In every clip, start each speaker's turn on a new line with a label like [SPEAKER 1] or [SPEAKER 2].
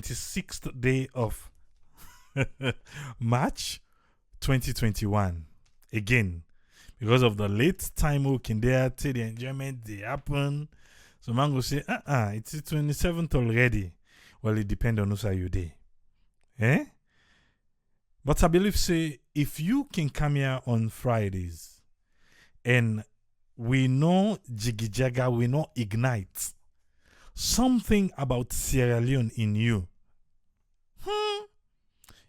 [SPEAKER 1] 26th day of March 2021. Again, because of the late time working there till the enjoyment they happen. So man go say, it's the 27th already. Well, it depends on who's you day. Eh? But I believe say if you can come here on Fridays and we know Jiggy Jagga, we know Ignite. Something about Sierra Leone in you.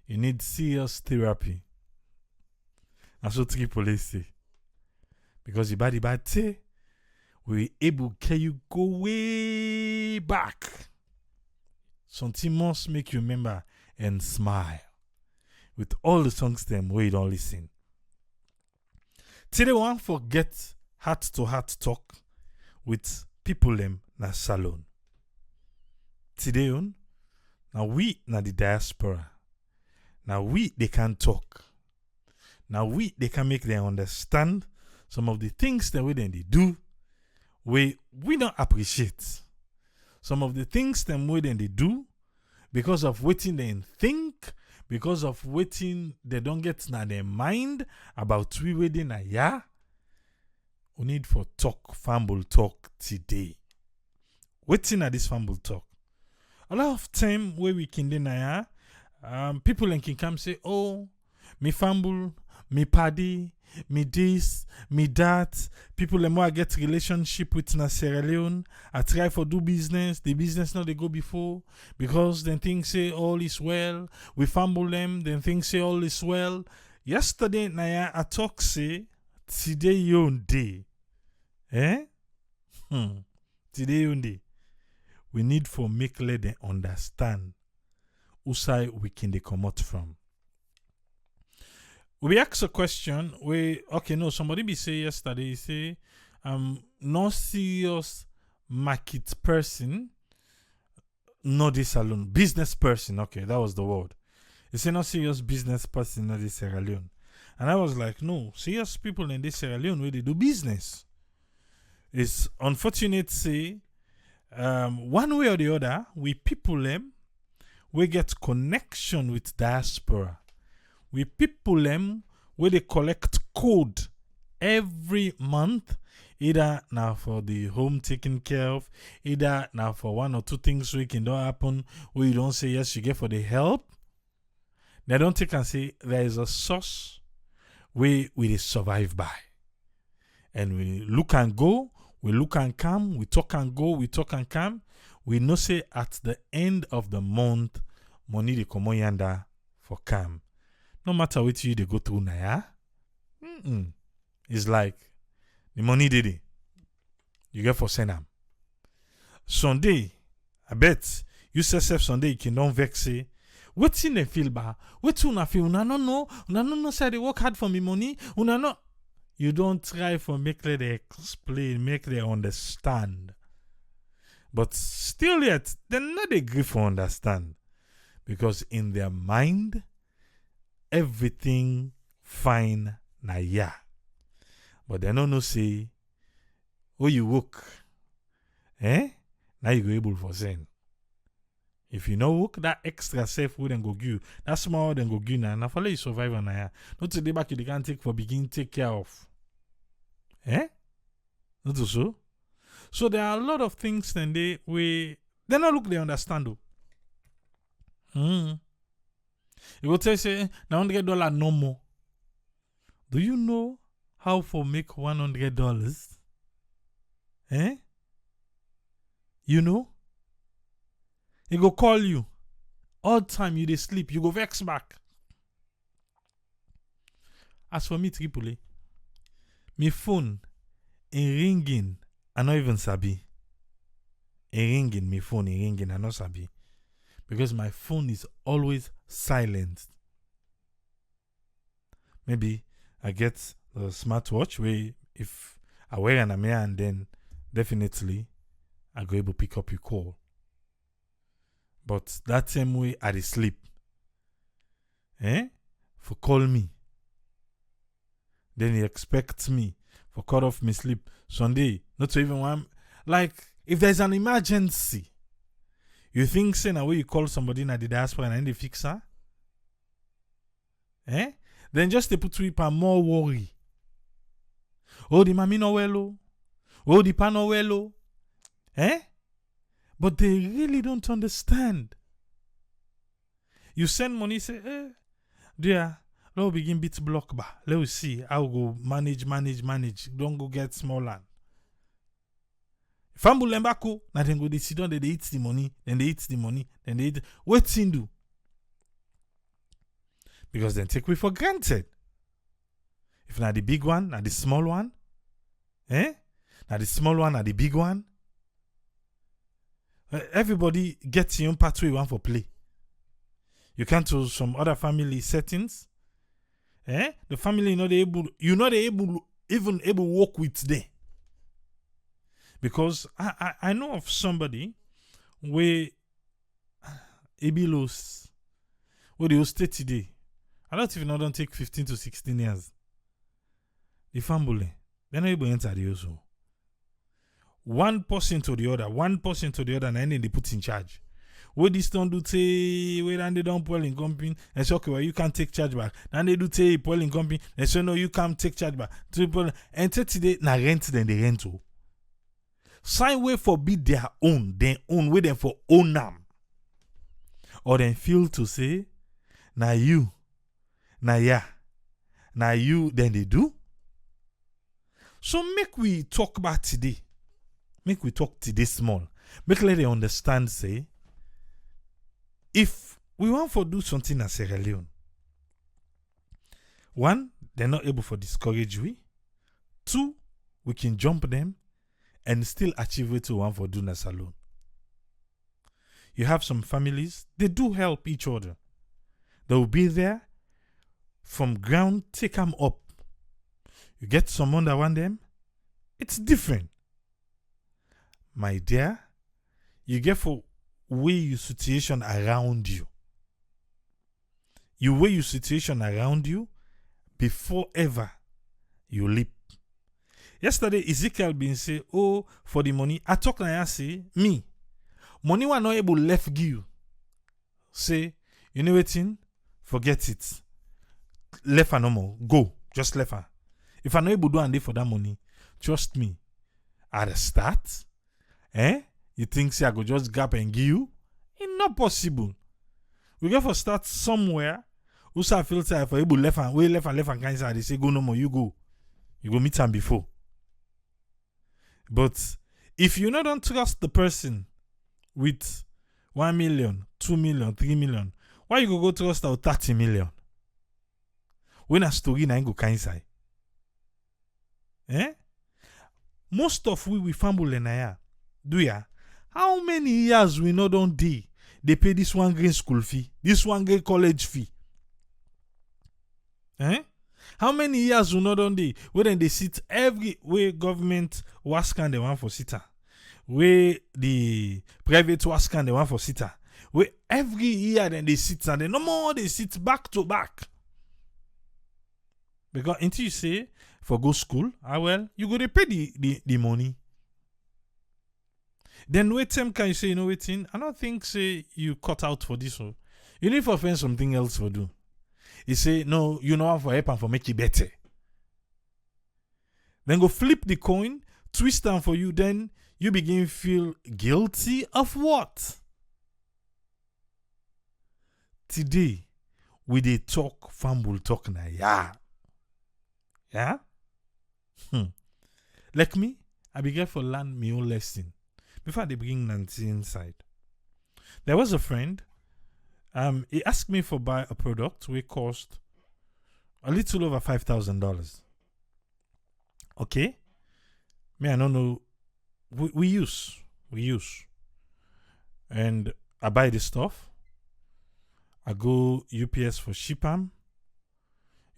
[SPEAKER 1] You need serious therapy. And so Triple say. Because the body bad say, we able to you go way back. Something must make you remember and smile. With all the songs them where you don't listen. Today we want forget heart-to-heart talk with people them na salon. Today on, now we na the diaspora. Now we they can talk. Now we they can make them understand some of the things that we then they do. We don't appreciate. Some of the things them we then they do because of waiting they think, because of waiting they don't get na their mind about we waiting a yeah. We need for talk, fumble talk today. Waiting at this fumble talk. A lot of time where we can deny people can come say, oh, me fumble, me paddy, me this, me that. People and more get relationship with na Sierra Leone. I try for do business. The business not they go before because then things say all is well. We fumble them, then things say all is well. Yesterday, Naya, I talk say today yon day. Today yon day. We need for make let them understand who side we can they come out from. We ask a question. Somebody be say yesterday, say, no serious market person, no this alone. Business person, okay, that was the word. He say no serious business person, not this Sierra Leone. And I was like, no, serious people in this Sierra Leone where they do business. It's unfortunate say, one way or the other, we people them, we get connection with diaspora. We people them where they collect code every month, either now for the home taken care of, either now for one or two things we can don't happen where you don't say yes, you get for the help. They don't take and say there is a source where we survive by. And we look and go, we look and come, we talk and go, we talk and come. We know say at the end of the month, money they come yanda for come. No matter what you they go through now, it's like the money did it. You get for send them. Sunday, I bet you say Sunday you can don't vex say. What's in the feel bad? What's una feel? Una no say they work hard for me money. Una no. You don't try for make them explain, make them understand. But still yet, they're not agree for understand. Because in their mind, everything fine na yeah. But they don't know say, oh you work. Now you go able for saying. If you know work, that extra safe would then go give you. That small then go give you now. Now follow you survive on now. Not today back you can't take for begin take care of. Not so. So there are a lot of things then they not look they understand though. You will say now $100 no more. Do you know how for make $100? You know? He go call you. All time you dey sleep, you go vex back. As for me, Triple, my phone in ringing, I not even sabi. In ringing, my phone in ringing, I not sabi. Because my phone is always silent. Maybe I get a smartwatch where if I wear an amia and then definitely I go able to pick up your call. But that same way I dey sleep. For call me. Then he expects me for cut off my sleep. Sunday, not to even one. Like, if there's an emergency, You think say na way you call somebody na the diaspora and they fix her? Then just they put people more worry. Oh, the mami no well. Oh, the pa no well. But they really don't understand. You send money, say, dear, let's begin bit block ba. Let us see how go manage. Don't go get small land. Fambu lembako, na then go they sit down, they eat the money, then they eat. What's in do? Because then take we for granted. If not the big one, not the small one, Not the small one, not the big one. Everybody gets your own pathway one for play. You can't do some other family settings. The family you're not able to work with them. Because I know of somebody where Ebilos, where they will stay today. I don't even know, don't take 15 to 16 years. The family, they're not able to enter the also. One person to the other, and then they put in charge. Where this don't do say, where then they don't polling company, and say, okay, well, you can't take charge back. Then they do say polling company, and say, no, you can't take charge back. And today, na rent, then they rent. Sign way forbid their own, way them for own them. Or then feel to say, na you, then they do. So make we talk about today. Make we talk today small. Make let them understand, say, if we want to do something in Sierra Leone, one, they're not able to discourage we. Two, we can jump them and still achieve what we want for doing as alone. You have some families, they do help each other. They will be there from ground, take them up. You get someone that want them, it's different. My dear, you get for weigh your situation around you. You weigh your situation around you before ever you leap. Yesterday, Ezekiel been say, oh, for the money. I talk and I say, me, money was not able left give you. Say, you know what thing? Forget it. Left her no more. Go. Just left her. If I not able to do anything for that money, trust me, at the start, you think say I go just gap and give you? It's not possible. We get for start somewhere. Who say feel say for able left and kind side, they say go no more, you go. You go meet them before. But if you don't trust the person with 1 million, 2 million, 3 million, why you go trust out 30 million? When a story na go kind side. Most of we fumble in here. Do ya? How many years we not on day they pay this one grade school fee, this one grade college fee? How many years we not on day where then they sit every way government was can they want for sitter, where the private was can they want for sitter, where every year then they sit and then no more they sit back to back. Because until you say for go school, you go to pay the money. Then wait time can you say, you know waiting? I don't think say you cut out for this one. You need to find something else for do. You say, no, you know how for help and for make it better. Then go flip the coin, twist them for you, then you begin feel guilty of what? Today, we dey talk, fumble talk na yeah. Yeah? Like me, I began for learn my own lesson before they bring Nancy inside. There was a friend, he asked me for buy a product which cost a little over $5,000. Okay? Me, I don't know. We use. And I buy the stuff. I go UPS for ship 'em.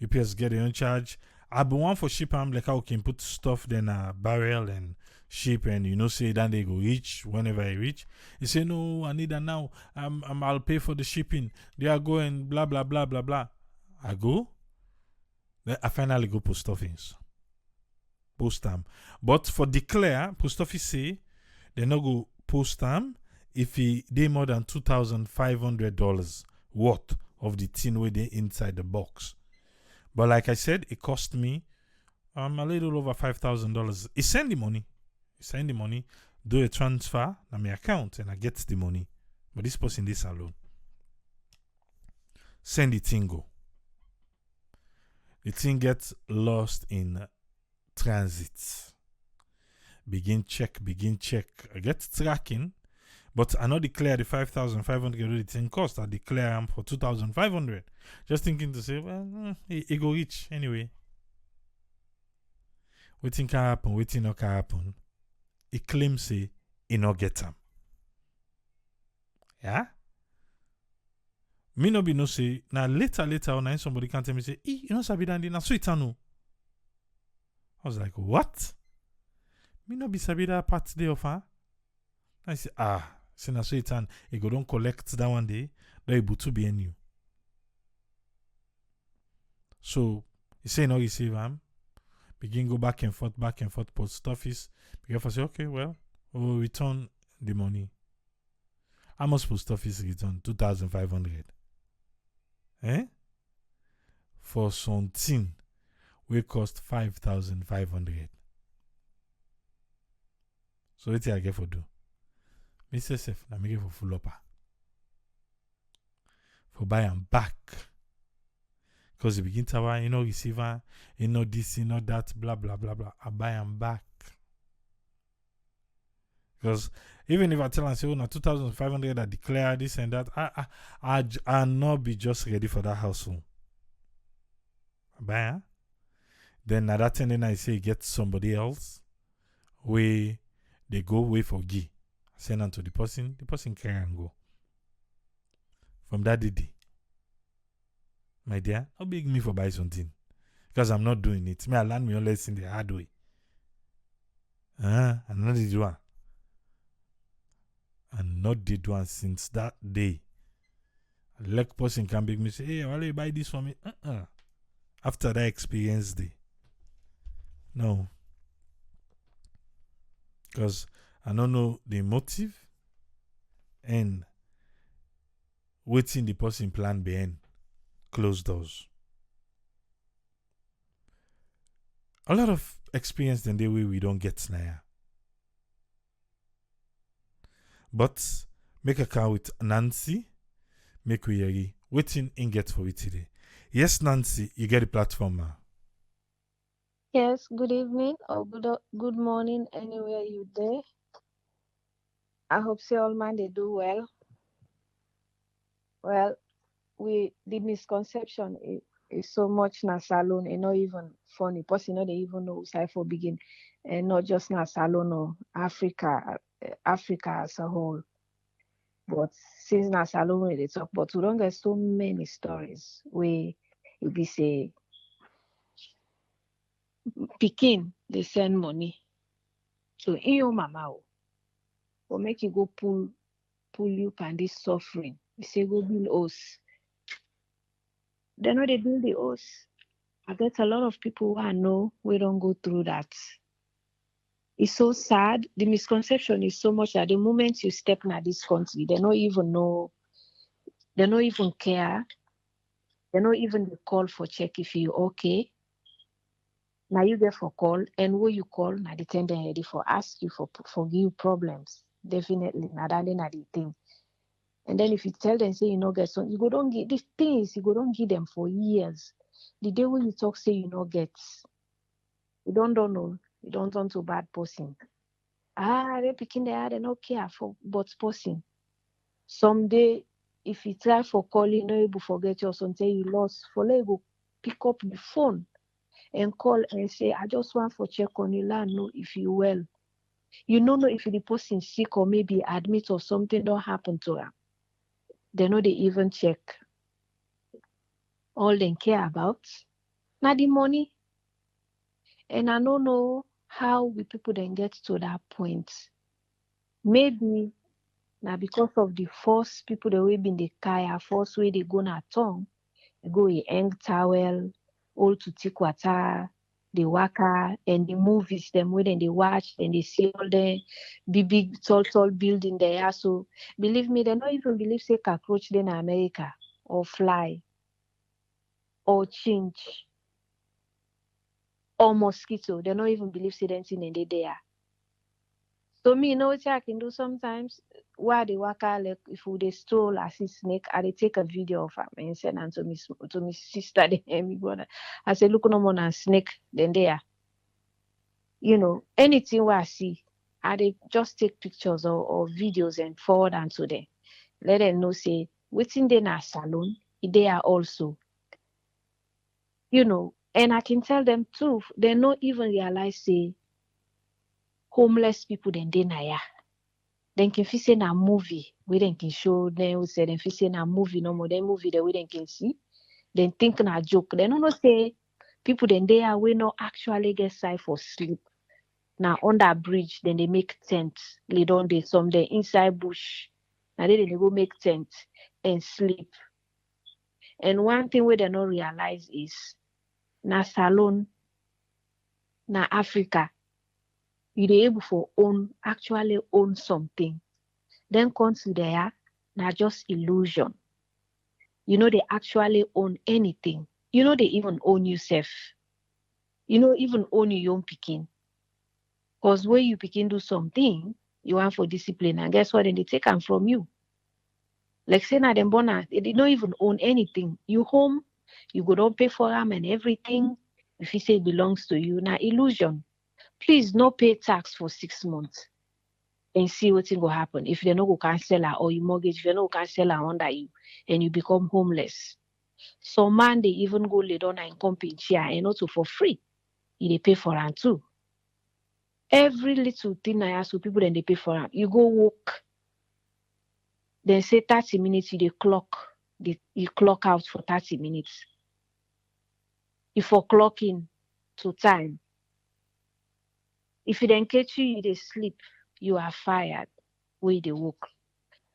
[SPEAKER 1] UPS get their own charge. I be one for ship 'em, like how we can put stuff then a barrel and ship, and say then they go reach whenever I reach. You say no, I need that now. I'll pay for the shipping. They are going blah blah blah blah blah. I go. Then I finally go post office. Post them. But for declare, post office say they no go post them if they more than $2,500 worth of the thing where they inside the box. But like I said, it cost me a little over $5,000. He send the money. Do a transfer on my account, and I get the money. But this person this alone. Send the thing go. The thing gets lost in transit. Begin check. I get tracking, but I not declare the 5,500 the thing cost. I declare them for 2,500. Just thinking to say, well, it go reach anyway. Waiting can happen, waiting not can happen. It claims say it not get them. Yeah? Me no be no say, now later on somebody can tell me say, you know sabi dandi na so itano. I was like, what? Me no be sabi that part day of her. I say, say na so itan, it go don't collect that one day, that able to be in you. So he say no receive am. Begin go back and forth, post office. Begin for say, okay, well, we'll return the money. How much post office return? 2,500. For something will cost 5,500. So what I get for do? Mr. Sef, I make it for full upper. For buy and back. Because you begin to buy, receiver, this, that, blah, blah, blah, blah. I buy and back. Because even if I tell and say, 2,500, I declare this and that, I'll not be just ready for that household. Buy, then at that time, then I say, get somebody else where they go wait for G. Send them to the person can go. From that day. My dear, don't beg me for buy something. Because I'm not doing it. I learn my lesson the hard way. And not did one. And not did one since that day. A leg person can beg me say, hey, why you buy this for me? After that experience day. No. Because I don't know the motive and waiting the person plan behind closed doors. A lot of experience in the way we don't get now. But make a call with Nancy. Make we hear waiting in get for it today. Yes, Nancy, you get the platform now.
[SPEAKER 2] Yes, good evening or good morning anywhere you there. I hope say all man they do well. Well, the misconception is so much na salon, not even funny. Person they even know who's for begin, and not just na salon or Africa as a whole. But since na salon they talk, but we don't get so many stories where it be say Pikin they send money to in your mama or make you go pull you pan this suffering. You say go bill us. They know they bill the us. I get a lot of people who I know we don't go through that. It's so sad. The misconception is so much that the moment you step in this country, they don't even know, they don't even care. They don't even call for check if you okay. Now you get for call, and who you call, now the tender ready for ask you for you problems. Definitely, now that not the thing. And then if you tell them, say you know get some, you go don't get these things, you go don't give them for years. The day when you talk, say you know get, you don't know, you don't turn to bad person. They picking the they no care for but person. Someday, if you try for calling, you know able forget your son, say you lost, for let go pick up the phone and call and say, I just want for check on you, land know if you well. You don't know if the person sick or maybe admit or something don't happen to her. They know they even check. All they care about now the money. And I don't know how we people then get to that point. Maybe now because of the force people that we been the kaya force where they go na tongue, they go hang towel, all to take water, the waka and the movies them when they watch and they see all the big tall building there. So believe me, they don't even believe say cockroach in America or fly or chinch or mosquito. They don't even believe say anything in the there. So me, you know what I can do sometimes? While they waka, like if we dey stroll as a snake, I dey take a video of am and send am to me sister, then me brother. I say, look no more than snake, then there. You know, anything where I see, I dey just take pictures or videos and forward am to them. Let them know say within dey na salon, they are also. You know, and I can tell them too, they no even realize say homeless people then dey na ya. Then can fit say na movie we then can show them we say then fit say na movie no more then movie the way they can see then think na joke then no say people then they are we not actually get side for sleep now under bridge then they make tent lay down there some they inside bush now they go make tent and sleep and one thing we they not realize is na salon na Africa you dey able for actually own something then consider na just illusion. You know they actually own anything. You know they even own yourself. You know even own your own picking. Because when you picking do something, you want for discipline and guess what? Then they take them from you. Like say na them bona, they don't even own anything. You home, you go don't pay for them and everything. If you say it belongs to you, na illusion. Please no pay tax for 6 months. And see what will happen if they no go cancel her or you mortgage, if they no go cancel her under you and you become homeless. Some man they even go lay down and come in chair and also for free. They pay for them too. Every little thing I ask people then they pay for them. You go walk, then say 30 minutes, you clock out for 30 minutes. You for clock in to time. If you then catch you they sleep, you are fired. Where they walk.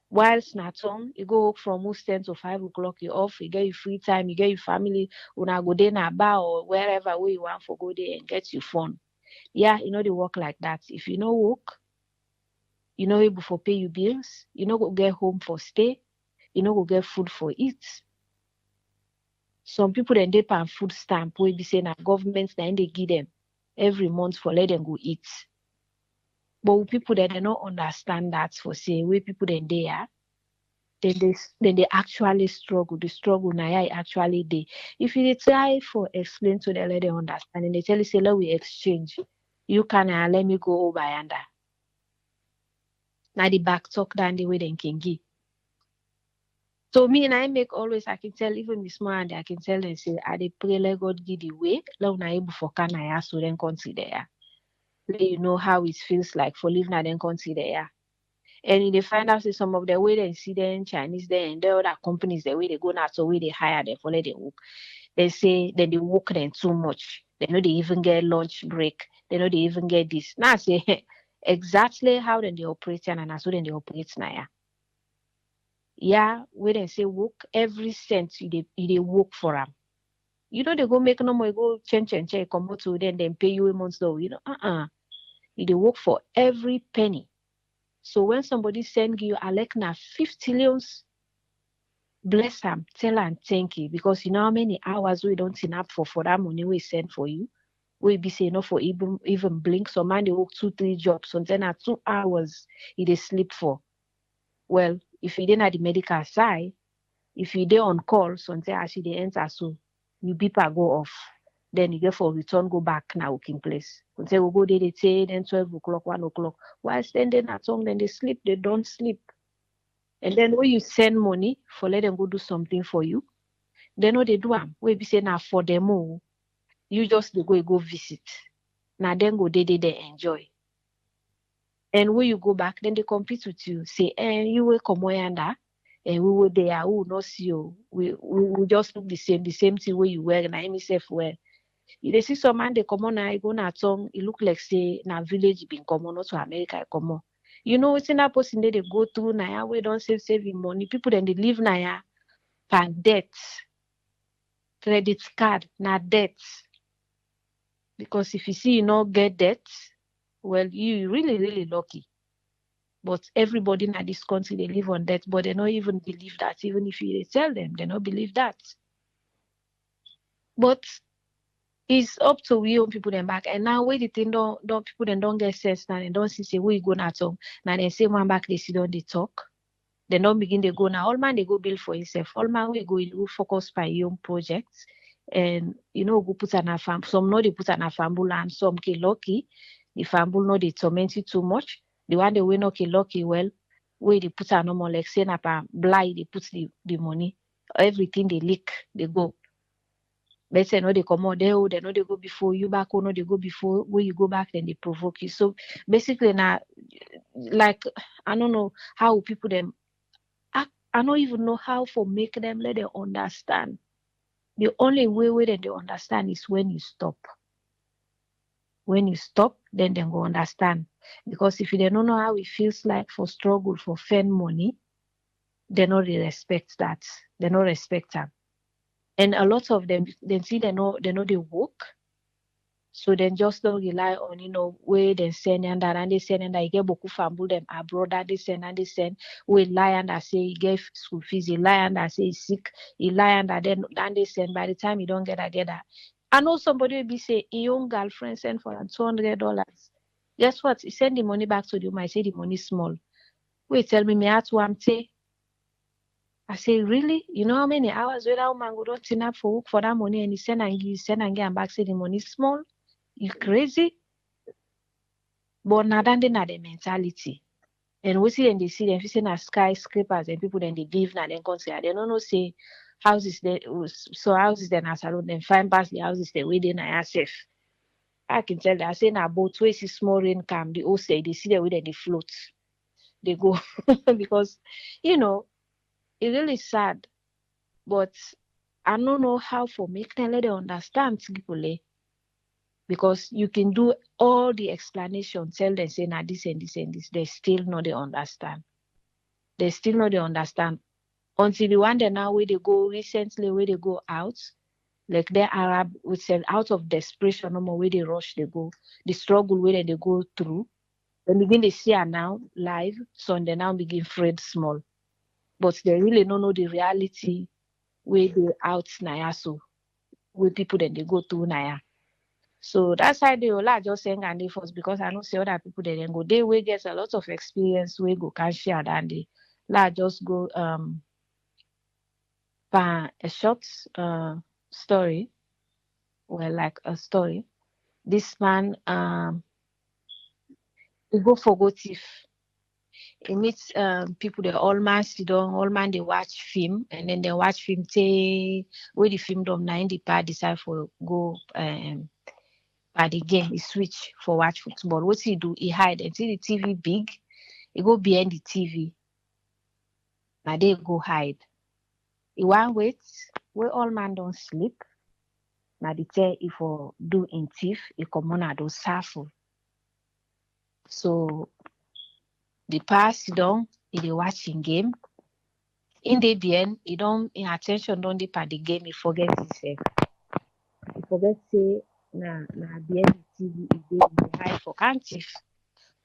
[SPEAKER 2] Whilst na tongue, you go from most 10 to 5 o'clock, you off, you get your free time, you get your family, una go there na bar or wherever where you want for go there and get your phone. Yeah, you know they work like that. If you know work, you know able for pay your bills, you know go get home for stay, you know go get food for eat. Some people then they pay food stamp where be saying that government then they give them every month for let them go eat. But with people that they don't understand that for say where people then they are. Then they actually struggle. The struggle now actually they. If you try for explain to them, let them understand, and they tell you say let we exchange. You can let me go over yonder. Now the back talk down the way they can give. So me and I make always I can tell even this man I can tell them say I they pray let God give the way. Let una able for can I so then consider. Let you know how it feels like for living and then consider. And they find out say some of the way they see them Chinese there and the other companies the way they go now so way they hire them for let them work. They say that they work them too much. They know they even get lunch break. They know they even get this. Now I say exactly how then they operate and so then they operate now. Yeah, where they say work every cent they work for them. You know they go make no more go change come out to then pay you a month though. You know they work for every penny. So when somebody send you a like na 50 millions, bless them, tell and thank you because you know how many hours we don't sign up for that money we send for you. We be say no for even blink. So man they work 2-3 jobs, so then at 2 hours they sleep for. Well, if you didn't have the medical side, if you dey on call, so then actually they enter so you beeper go off. Then you get for return go back now working place. Until we go there they say then 12 o'clock, 1 o'clock. While standing at home, then they sleep, they don't sleep. And then when you send money for let them go do something for you, they know they do them. We be say now for them all, you just they go visit. Now then go they enjoy. And when you go back, then they compete with you. Say, you will come yonder, and we were there, we will not see you. We will just look the same thing where you wear, and I myself wear. They see some man they come on I go na tongue, it look like say na village been come on, not to America come on. You know what's in that person they go through now, we don't saving money. People then they live now per debt, credit card, na debt. Because if you see you not get debt, well, you really, really lucky. But everybody in this country, they live on debt, but they don't even believe that. Even if you tell them, they don't believe that. But it's up to we own people them back. And now where the thing don't people then don't get sense now and don't see say where you go now to. Now they say one back they sit down they talk. They don't begin they go now. All man they go build for himself. All man we go focus by your own projects. And go put an a farm. Some know they put an a famble and some get lucky. The famble know they torment you too much. The one they will not get lucky well. Where they put a normal like say na blind they put the money. Everything they leak, they go. Let's say no, they come out there, they know they go before you back, or no, they go before when you go back, then they provoke you. So basically, now, like I don't know how people them. I don't even know how for make them let them understand. The only way that they understand is when you stop. When you stop, then they go understand. Because if they don't know how it feels like for struggle for fend money, they don't really respect that. They don't respect them. And a lot of them, they see they work. So then just don't rely on, where they send and that and they send and I get boku famble them abroad that they send and they send. We lie and I say he gave school fees, he lie and I say he's sick, he lie and I then they send by the time you don't get that. I know somebody will be say a young girlfriend sent for $200. Guess what? He send the money back to the woman. I say the money small. Wait, tell me at one say. I say, really? You know how many hours where that woman go don't up for work for that money and he send and get back say the money small? You crazy? But now then na the mentality. And we see them they see them facing as skyscrapers and people then they live now then consider they don't know say houses there so houses then as alone then find past the houses they way they na safe. I can tell that I say now both ways is small rain come the old say they see the way that they float. They go because it's really sad. But I don't know how for make them let them understand people because you can do all the explanation, tell them say now this and this and this, they still not they understand. They still not they understand. Until the one that now where they go recently where they go out, like the Arab would say out of desperation, no more where they rush, they go, the struggle where they go through. Then begin they see her now live, so they now begin afraid small. But they really don't know the reality where they out now, so where people then they go through now. So that's why they all just saying and they first because I know see other people they then go they will get a lot of experience we go can share and they just go by a short story, well like a story. This man he go for go thief. He meets people they all man sit down, all man they watch film and then they watch film say where the film done nine the part decide for go by the game he switch for watch football. What he do? He hide until the TV big. He go behind the TV. Now they go hide. He want wait where all man don't sleep. Now the tell if for do in thief, he come on do suffer. So the pass down, he dey watching game. In the bien, he don't in attention don't dip at the game, he forget himself. He forget say na behind the TV he dey hide for can't thief.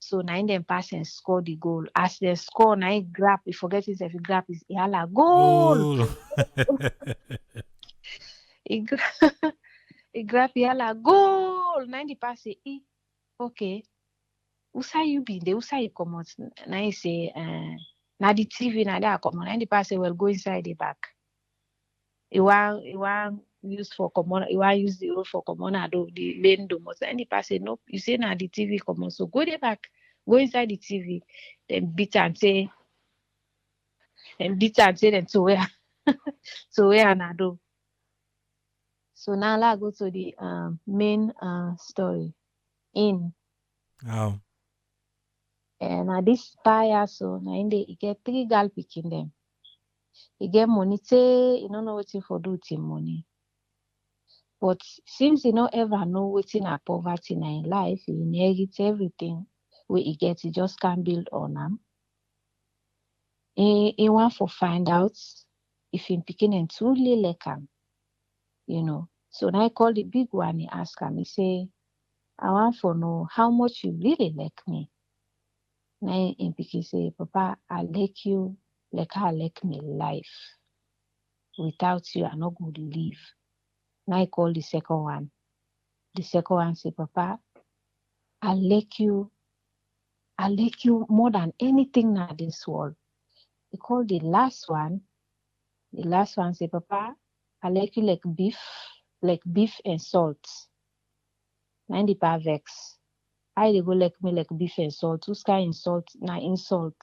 [SPEAKER 2] So now in them pass and score the goal. As they score, now he grab, he forget himself, he grab his he holla goal.
[SPEAKER 1] Oh.
[SPEAKER 2] He grab he grab he holla goal. Now the pass say, okay. Usa you been there? Usa you come out? Now he say, now the TV now they come on. And the pass say, well, go inside the back. He want use for common. He want use the road for common. I do the main door. And the pass say, nope. You say now the TV come on. So go there back. Go inside the TV. Then beat and say, then to where, to where and I do. So now let's go to the main story. In
[SPEAKER 1] Wow.
[SPEAKER 2] and this spy so now in the he get 3 gal picking them. He get money say he don't know wetin for do with him money. But since he don't ever know wetin na poverty na in life, he inherit everything wey he get, he just can't build on am. He want for find out if him pikin and truly like am, So now I call the big one, he ask am, he say, I want to know how much you really like me. Na him pikin say, Papa, I like you like how I like me life. Without you, I no go live. Na I call the second one. The second one say, Papa, I like you more than anything in this world. He called the last one. The last one say, Papa, I like you like beef and salt. Na the pa vex. I dey go like me like beef and salt. Who's kind insult? Na insult.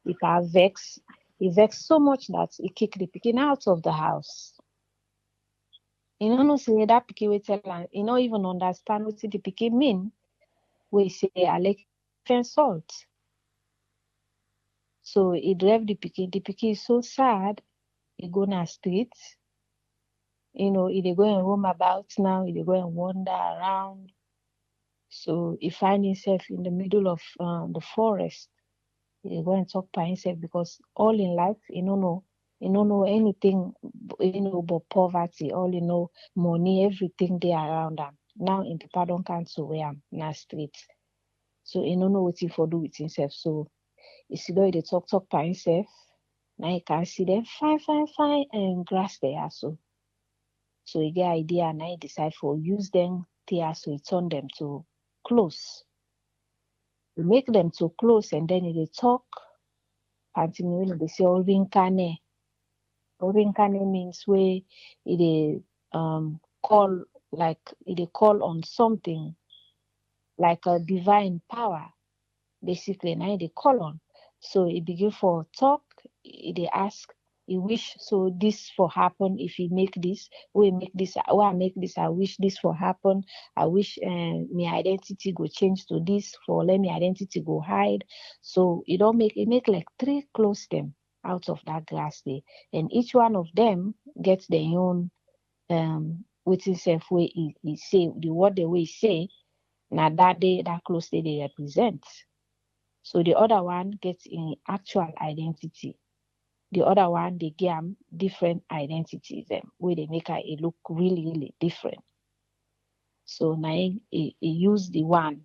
[SPEAKER 2] The pa vex. He vex so much that he kick the pikin out of the house. You know say that pikin will tell am, you no even understand what the pikin mean. We say I like beef and salt. So he drive the pikin. The pikin is so sad. He go na street. He dey go and roam about now. He dey go and wander around. So he find himself in the middle of the forest. He dey go and talk by himself because all in life, he no know anything, but poverty. All money, everything dey around am. Now in papa don cancel where am na street. So he no know wetin for do with himself. So he sit down, he dey talk by himself. Now he can see them fine and grass there so. So he get idea and I decide for use them there, so he turn them to close. He make them to close and then he talk. Until they say Orinkane. Orinkane means where he call call on something like a divine power. Basically, now they call on. So he begin for talk. They ask. He wish so this for happen. If he make this, I make this. I wish this for happen. I wish my identity go change to this. For let my identity go hide. So he make like 3 close them out of that grass there, and each one of them gets their own within self way he say the word the way he say. Now that day that close day they represent. So the other one gets in actual identity. The other one, they give them different identities, where they make it look really, really different. So now he use the one,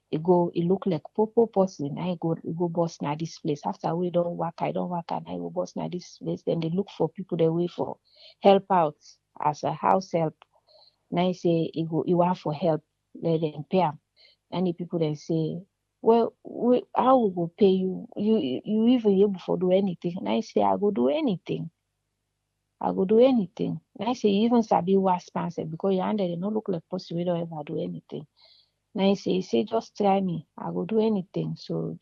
[SPEAKER 2] he look like popo person. Now he go boss now this place. After we don't work, I don't work, and I go boss now this place. Then they look for people they wait for help out as a house help. Now he say he want for help, let them pay him. And the people then say, well, how we go pay you? You even able for do anything? And I say, I go do anything. I go do anything. And I say, even sabi was answer because your hand they don't look like possible. We don't ever do anything. And I say, just try me. I go do anything. So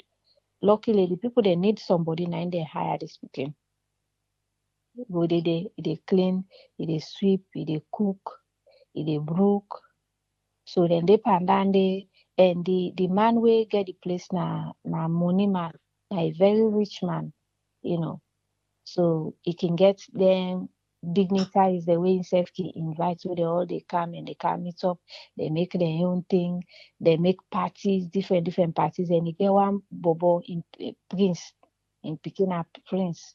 [SPEAKER 2] luckily, the people they need somebody now they hire this people. Go they clean, they sweep, they cook, they brook. So then they pandande. And the man will get the place na money man, a very rich man, So he can get them dignitaries the way himself can invite where they come and they can meet up, they make their own thing, they make parties, different parties, and he get one bobo in prince, in picking up prince.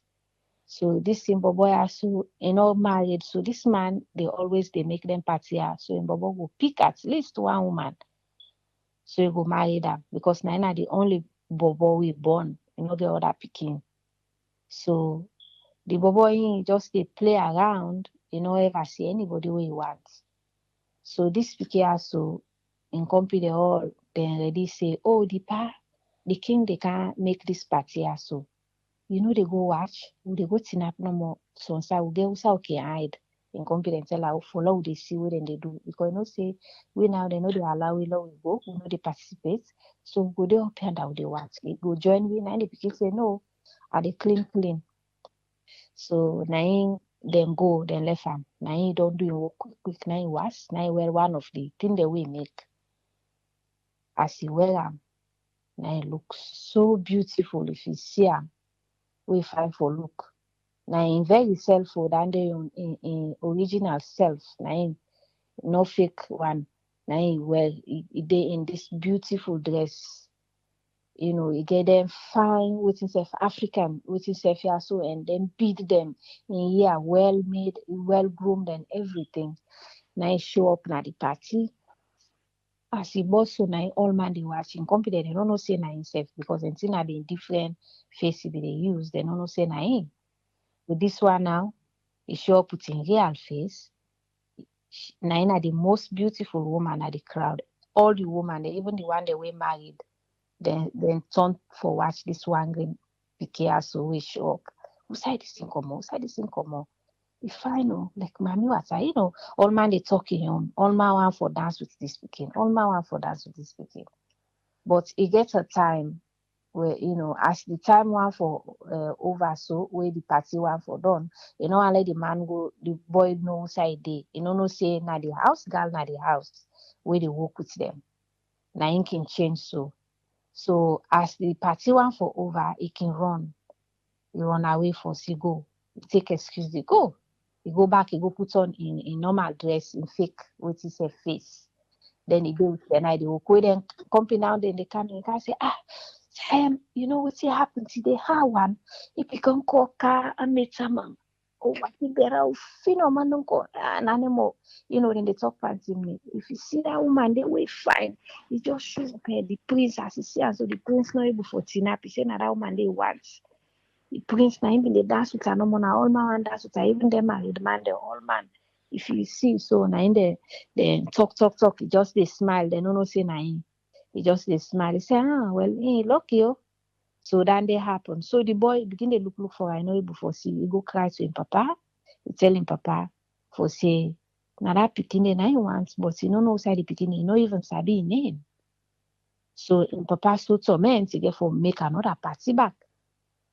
[SPEAKER 2] So this in bobo also married. So this man they make them party. So in bobo will pick at least one woman. So you go marry them because Nina the only bobo we born, get other picking. So the bobo he just they play around, ever see anybody where he wants. So this picky also in company they all then ready say, oh the king they can't make this party also. They go watch, they go tin up no more. So we get okay hide. In confidence tell her follow they see what they do because say we now they know they allow we go, we know they participate. So we go there up and down they watch. It go join we now the people say no, are they clean. So now then go, then left him. Now he don't do it quick. Now he was now wear one of the thing that we make. As he wear him, now he looks so beautiful if you see him. We find for look. Now in very self than in original self. Now no fake one. Now he in this beautiful dress. He get them fine with himself African with himself so and then beat them in well made, well groomed and everything. Now he show up at the party. as he boss so na all man they watching confident they don't know say na himself because the thing are being different face they use they don't know say na him. With this one now, he show up with in real face. Naina the most beautiful woman at the crowd. All the women, even the one that were married, then turn for watch this one green PK so we show up. Who side this thing come on? Who side this thing come on? If I know, like mommy was I, all man they talking him, all man want for dance with this speaking, all man want for dance with this speaking. But it gets a time where as the time one for over so where the party one for done, I let the man go, the boy know side day, no say na the house girl na the house where they work with them. Na him can change so as the party one for over, he can run. He run away for see go. He take excuse they go. He go back, he go put on in normal dress, in fake with his face. Then he go with the night, they will go then company now, then they come and say, what's happened today? How one? If you can call car and meet someone. Oh, what you better man don't go an animal. Then they talk fancy me. If you see that woman, they will fine. You just show up the prince as you see, and so the prince not able for Tina. He say that woman they want. The prince na even they dance with no man, all man dance with her, even them married man, the all man. If you see so na in the talk, he just they smile, they no say na him. He just they smile. He say, well, hey, lucky oh. So then they happen. So the boy begin to look for I know before see he go cry to him papa. He tell him papa for say now that pikin na he wants, but he no know side the pikin, he no even sabi his name. So him papa so torment he get for make another party back.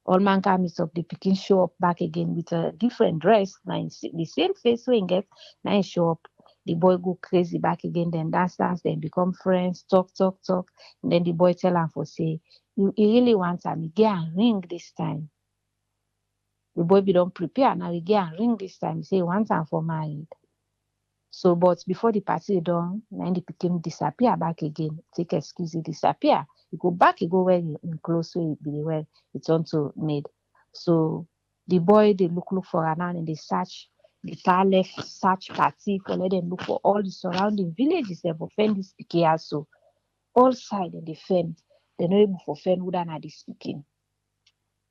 [SPEAKER 2] All man come meet up, the pikin show up back again with a different dress. Now the same face we get, now he show up. The boy go crazy back again, then dance, then become friends, talk. And then the boy tell him for say, he really wants him, he get a ring this time. The boy be don't prepare, now he get a ring this time. He say he wants him for married. So, but before the party done, then the pikin disappear back again. Take excuse, he disappear. He go back, he go where in close way, be where he turn to maid. So the boy they look for her now and they search the far left search party for let them look for all the surrounding villages they for fend this pikin so all side and they fend. They no able for fend who than this pikin.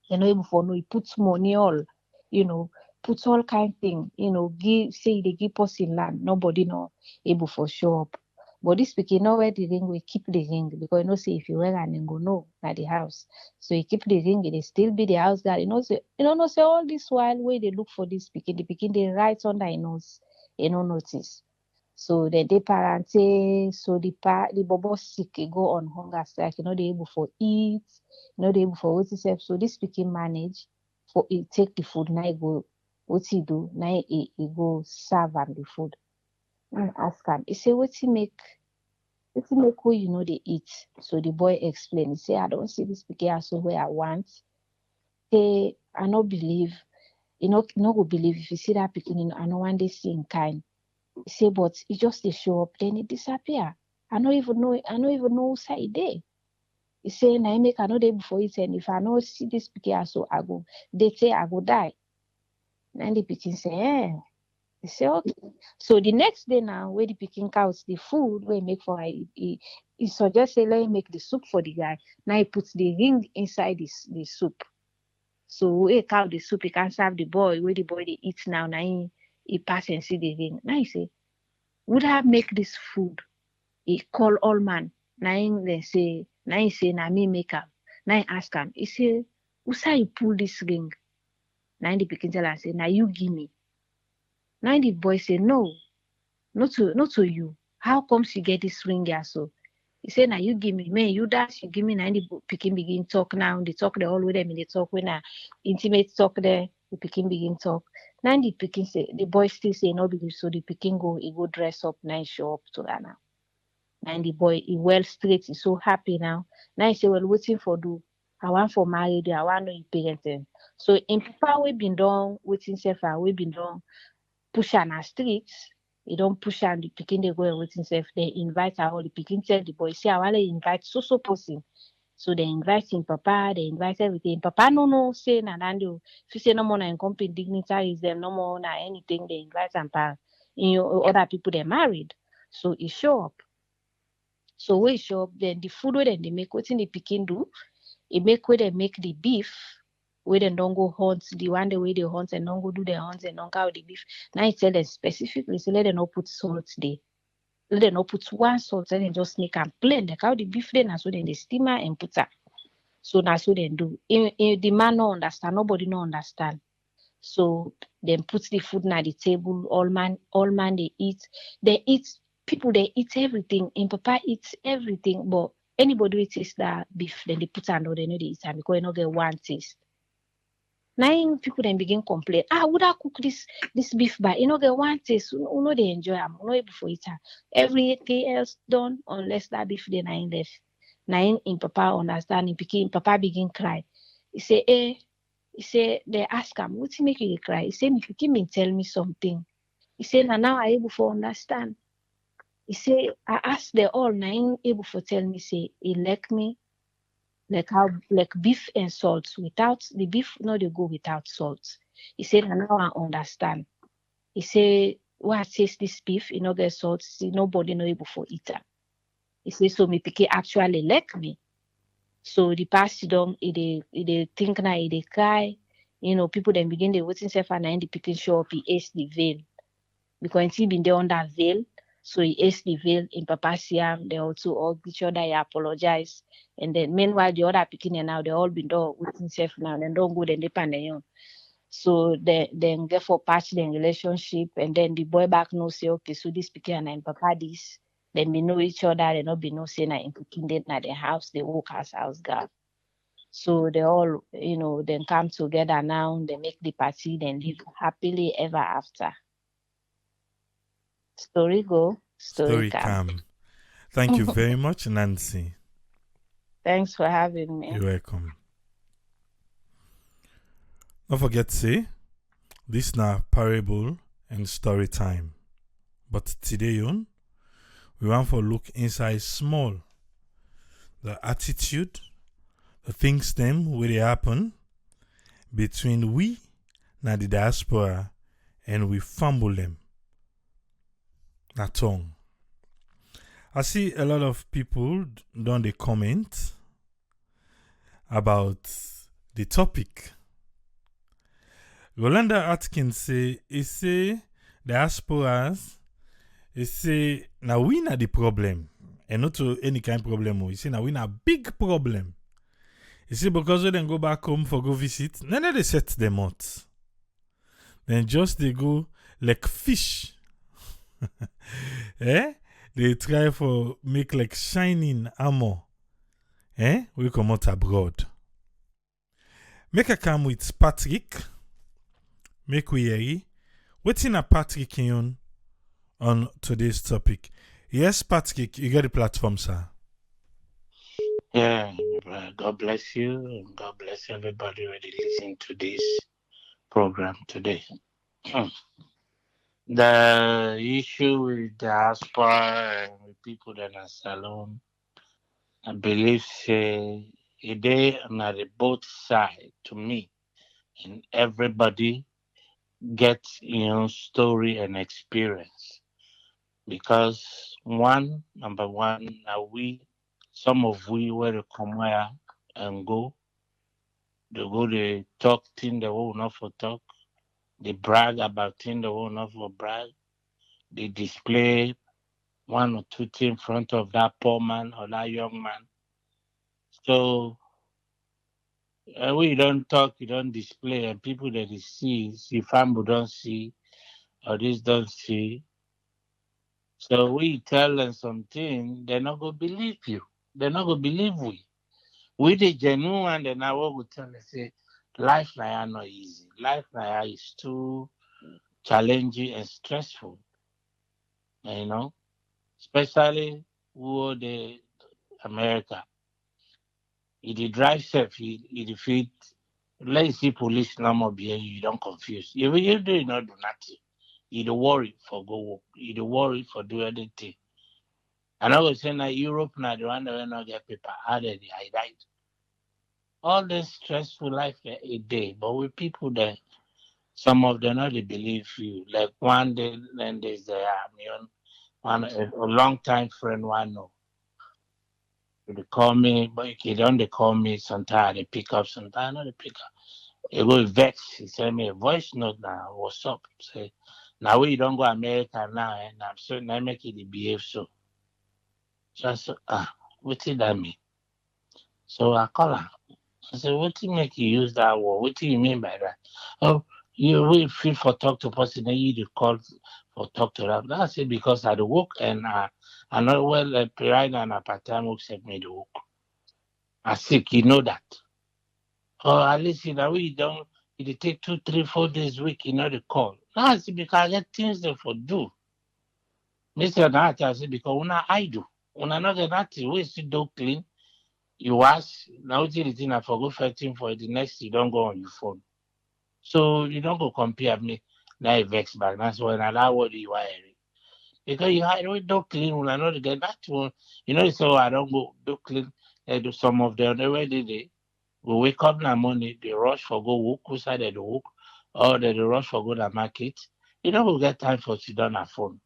[SPEAKER 2] They no able for no he puts money all, you know, puts all kind thing, give say they give person land, nobody no able for show up. But this pikin no wear the ring, we keep the ring because say if you wear an go no at the house. So he keep the ring, it still be the house guard. Say all this while where they look for this pikin, the pikin they right under his nose, notice. So the parents say so the bobo sick he go on hunger strike, they able for eat, they able for what himself. So this pikin manage for he take the food, now he go what he do, now he go serve am the food. And ask him, he say what he make who they eat. So the boy explain, he say I don't see this pikin so where I want. Say I no believe, no go believe if you see that pikin, I no want this in kind. He say, but it just they show up, then it disappear. I don't even know who say it dey. He say, na make I know day before it, and if I know see this pikin, so I go, they say I go die. And the pikin say, He say, okay. So the next day now, where the pikin counts the food, where he make for he suggest say, let him make the soup for the guy. Now he puts the ring inside the soup. So we count the soup, he can serve the boy, where the boy they eat now, now he pass and see the ring. Now he say, would I make this food? He call all man. Now he say, na me make am. Now he ask him, he say, who say you pull this ring? Now the pikin tell am say, now you give me. Now the boy say, no, not to you. How comes you get this ring here so? He say, now you give me. Man, you dance, you give me. Now the pikin begin talk now. They talk the all with them. They talk when intimate talk there. The pikin begin talk. Now the pikin say, the boy still say no because so the pikin he go dress up. Now he show up to her now. And the boy, he well straight, he's so happy now. Now he say, well, waiting for do. I want for married, I want no parenting. So in papa we been done, waiting self, we been done, push on our streets. He don't push on the picking they go and waiting self. They invite our the picking tell the boy, say I want to invite so person. So they invite him papa, they invite everything. Papa no say na if you say no more na company dignitaries them, no more na anything they invite and pa. Other people they married. So he show up. So we show up, then the food where they make, wetin the pikin do, it make where they make the beef, where they don't go hunt, the one the way they hunt and don't go do the hunts and don't cow the beef. Now it tell them specifically, so let them not put salt there. Let them not put one salt, and then just make them plain. Like how the beef then, so then they steamer and put her. So that's what they do. The man no understand, nobody no understand. So then put the food na the table, all man they eat, people they eat everything. In papa eats everything, but anybody who taste that beef, then they put another, they know they eat am because they no get one taste. Now people then begin complain. Would I cook this beef by you know get one taste? You know they enjoy am, you know able for it. Everything else done unless that beef then I left. Now in papa understand, in papa begin cry. He say, he say they ask him, what's make you cry? He say, if you give me tell me something. He say, now I able to understand. He say, I asked the all, now I able to tell me, say, he like me, like how like beef and salt. Without the beef, no, they go without salt. He said, now I understand. He say, why I taste this beef, you know, get salt, see, nobody no able for eat it. He say, so me picky actually like me. So the past don they think now they cry. You know, people then begin they waiting self and then the picking show up, he ace the veil. Because he been there under veil. So he ace the veil in Papa Siam, they also all each other they apologize. And then meanwhile the other picking and now they all been there waiting self now and don't go then they pan on. So they then get for patch the relationship and then the boy back no say, okay, so this picking and in Papa this. Then we know each other, they not be no say na in picking them at the house, they walk house girl. So they all, you know, then come together now, they make the party, then live happily ever after. Story go, story
[SPEAKER 1] Story
[SPEAKER 2] come.
[SPEAKER 1] come. Thank you very much, Nancy.
[SPEAKER 2] Thanks for having me.
[SPEAKER 1] You're welcome. Don't forget to say, this now parable and story time. But today on, we want to look inside small. The attitude, the things them where they happen between we na the diaspora and we fumble them. Na tongue. I see a lot of people don't they comment about the topic. Rolanda Atkins say, he say diasporas, he say now we na the problem. And not to any kind of problem. He say now we na big problem. He say because they then go back home for go visit, then they set them out. Then just they go like fish. Eh? They try for make like shining armor. Eh? We come out abroad. Make a come with Patrick. Make we hear. Waiting a Patrick on today's topic. Yes, Patrick, you get the platform, sir.
[SPEAKER 3] Yeah, God bless you and God bless everybody already listening to this program today. The issue with diaspora and with people that are salon, I believe say they on the both side to me, and everybody gets story and experience because number one, now some of we were to come here and go. They go they talk thing they will not for talk. They brag about thing they will not for brag. They display one or two things in front of that poor man or that young man. So we don't talk, you don't display, and people that they see family don't see, or this don't see. So we tell them something, they're not gonna believe you. They're not gonna believe we. We the genuine and then I will tell them say life now not easy. Life now is too challenging and stressful. Especially who the America. If you drive safe, you defeat. Let's see police number behind you, you don't confuse. If you do not do nothing, you don't worry for go work. You don't worry for do anything. And I was saying that Europe now the one that will not get paper added, I died. All this stressful life a day, but with people that some of them not they believe you. Like one day, then there's one a long time friend one know. They call me, but they don't they call me sometimes they pick up, sometimes not they pick up. He go vex. He send me a voice note now. What's up? Say, now we don't go America now, and I'm so now make it behave so. So I said, what did that mean? So I call her. I said, what do you make you use that word? What do you mean by that? Oh, you will feel for talk to person, then you dey call for talk to them. That's it because I the work and I know well right now na part time work set me the work. I sick, you know that. Oh, at least you know we don't it take 2, 3, 4 days week, you know the call. That's because I get things they for do. Mr. That I say because una I do. Una not get nothing. We still do clean. You wash now the thing I forgo fighting for the next you don't go on your phone. So you don't go compare me. Now it vex back. That's when I allow what you are hearing. Because you had we don't clean when I know to get that one. You know, so I don't go do clean. They do some of them already they we wake up in the morning, they rush for go walk outside the walk, or they rush for go to market. You don't go get time for sit down at phone.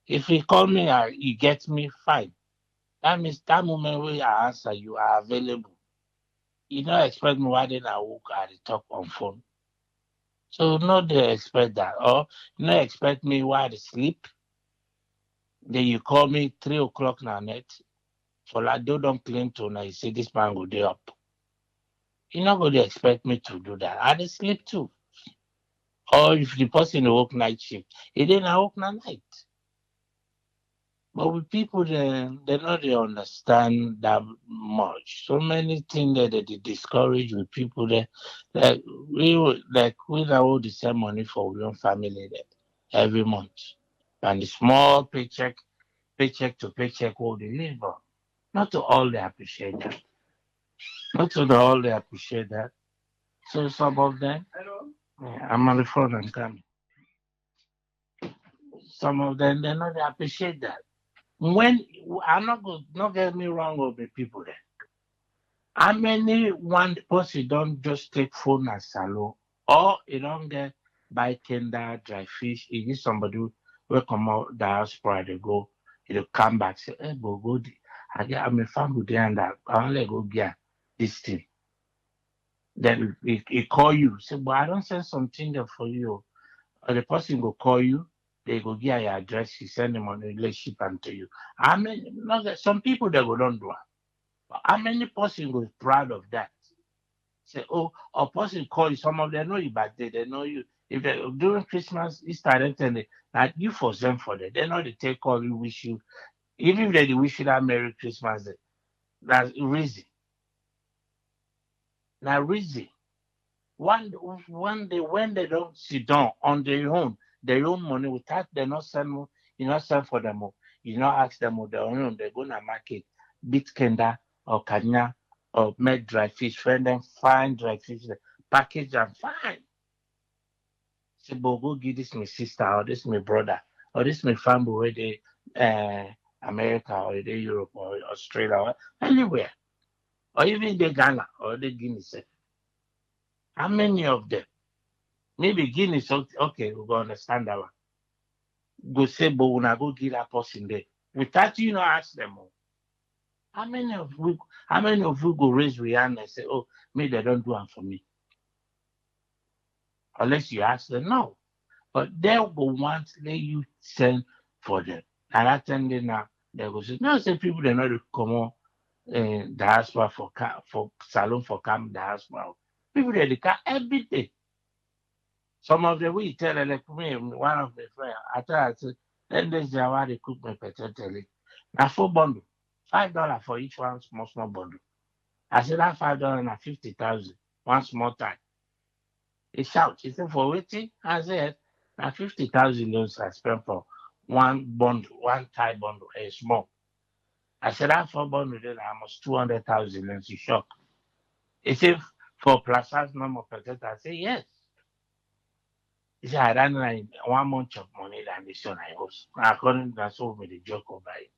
[SPEAKER 3] If you call me you get me fine. That means that moment when I answer you are available. You don't expect me why then I walk at the talk on phone. So no they expect that. Or you not expect me while I sleep. Then you call me 3 o'clock now net. For like they don't claim to now you say this man go day up. You not gonna expect me to do that. I dey sleep too. Or if the person dey work night shift, he then I work na night. But with people they not they understand that much. So many things that they discourage with people there. Like we now owe the same money for our own family there every month. And the small paycheck to paycheck will deliver. Not to all they appreciate that. Not to all they appreciate that. So some of them yeah, I'm on the phone and coming. Some of them they not they appreciate that. When I'm not good, not get me wrong with the people there. How many one person don't just take phone and salon or you don't get buy tender, dry fish, it is somebody will come out diaspora they go, you come back, say, hey but go I'm a family there and that I only go get this thing. Then he call you, say, but I don't send something there for you. Or the person will call you, they go get your address, you send them on a relationship and to you. I mean, not that some people they go don't do it. But how many person was proud of that? Say, oh, a person call you, some of them know you back there, they know you. If they during Christmas, Easter, they tell you that you for them for them. They know they take call you, wish you, even if they wish you that Merry Christmas Day. That's reason. Now reason. One day when they don't sit down on their own money without they not send you not send for them, you not ask them their own, they go to market, beat kenda or kanya or make dry fish, friend them fine dry fish, package and fine. Say, but go give this my sister or this my brother or this my family where they America or they Europe or Australia or anywhere. Or even the Ghana or the Guinea. Say, how many of them? Maybe Guinea, so okay, we go understand that one. Go say, but when I go give that person there, without you know ask them, how many of we, how many of you go raise your hand and say, oh, me they don't do it for me, unless you ask them, no. But they go want let you send for them. And that time they now they go say, no, say people they not come on diaspora for salon for camp diaspora. People they come every day. Some of the we tell like me, one of my friends, I tell her, say, then this is how they cook my potato. Now 4 bundle, $5 for each one small bundle. I said that $5 na 50,000, one small time. He shout, he said, for waiting? I said, now 50,000 loans I spent for one bundle, one tie bundle, a small. I said that 4 bundle then almost 200,000 loans. He shocked. He said, for plus size number potato. I said, yes. He said, I ran like 1 month of money than this one I was. According to that, so me the joke about it.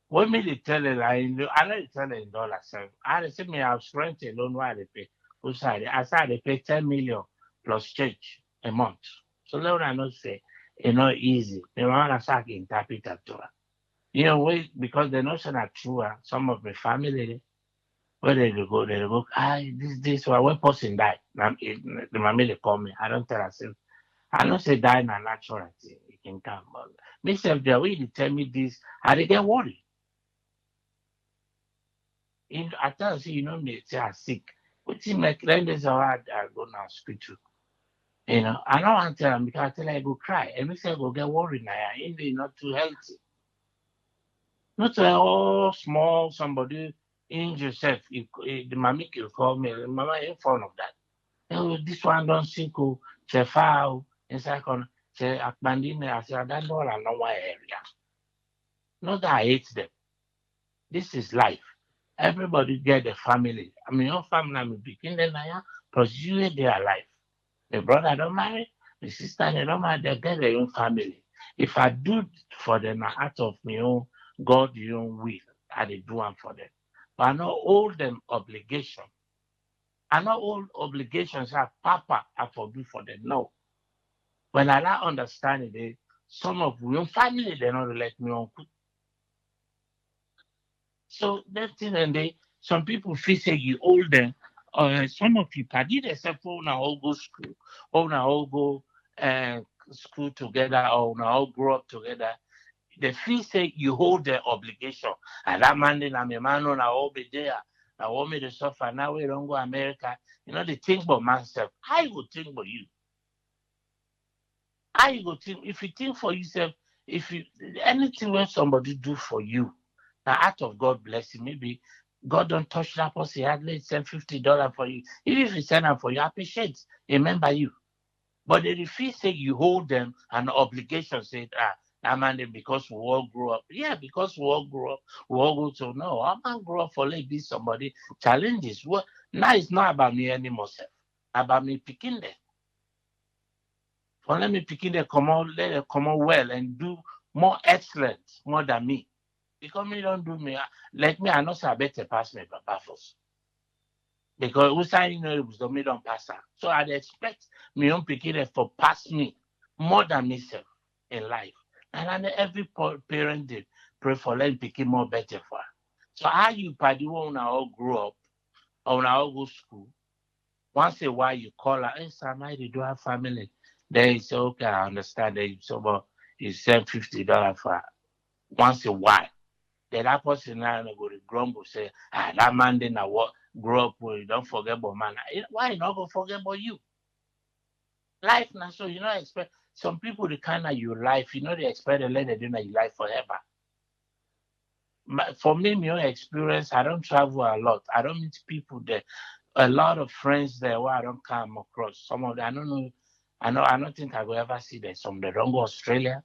[SPEAKER 3] What me they tell it, I know they tell it in dollars. So I say me I rent alone while they pay. I said they pay 10 million plus change a month. So now I know say it's not easy. The man I start interpret that to her. You know, because the notion are true. Some of my family, where they go, this one, when person die, now, the mommy they call me. I don't tell her, I don't say die na natural thing. It can come. But myself, the way they tell me this, I dey get worried. I tell you, say, you know, me say I'm sick. But in my then there's how I go now hospital. You know, I don't want to tell them because I tell her I go cry. And me say I go get worried now. And they not too healthy. Not small somebody injure yourself. The mommy will call me. Mama in front of that. Oh, this one don't sick. Oh, say foul. And second, say Akbandine. I say I don't know. I know my area. Not that I hate them. This is life. Everybody get a family. I mean, your family, I'm begin then I pursue their life. The brother don't marry, the sister they don't marry, they get their own family. If I do for them out of my own God your own will, I dey do one for them. But I not hold them obligation. I not hold obligations that Papa I for do for them. No. When I not understand it, some of my own family they not let me on. So that thing and some people feel say you older. Some of you party themselves for now all go school, or now all go uh, school together, or now all grow up together. They feel say you hold their obligation. And that man then I'm a man on I will be there. I want me to suffer now. We don't go America. You know the thing about myself. I would think about you. I go think if you think for yourself, if you anything when somebody do for you, the act of God blessing, maybe God don't touch that person, hardly send $50 for you. Even if he send them for you, appreciate, remember you. But they refuse say you hold them an obligation, say that man because we all grew up. Yeah, because we all grew up, we all go to no, I man grow up for like this somebody challenges. Well, now it's not about me anymore, sir. About me picking them. For let me picking them come out, let them come out well and do more excellent, more than me. Because me don't do me like me, I know say I better pass me papa first. Because we say you know it was the me don't pass her. So I'd expect me own picking them for pass me more than myself in life. And I know every parent did pray for let picking more better for her. So how you party when all grow up or when all go school, once a while you call her, hey Sam, I do have family. Then you say, okay, I understand that you send $50 for her once a while. Then that person now go to grumble, say, that man didn't what grow up with, don't forget about man. Why you not gonna forget about you? Life now, so you know expect some people the kind of your life, you know they expect to let them do your life forever. For me, my own experience, I don't travel a lot. I don't meet people there. A lot of friends there where I don't come across. Some of them I don't know. I don't think I will ever see them. Some they don't go Australia,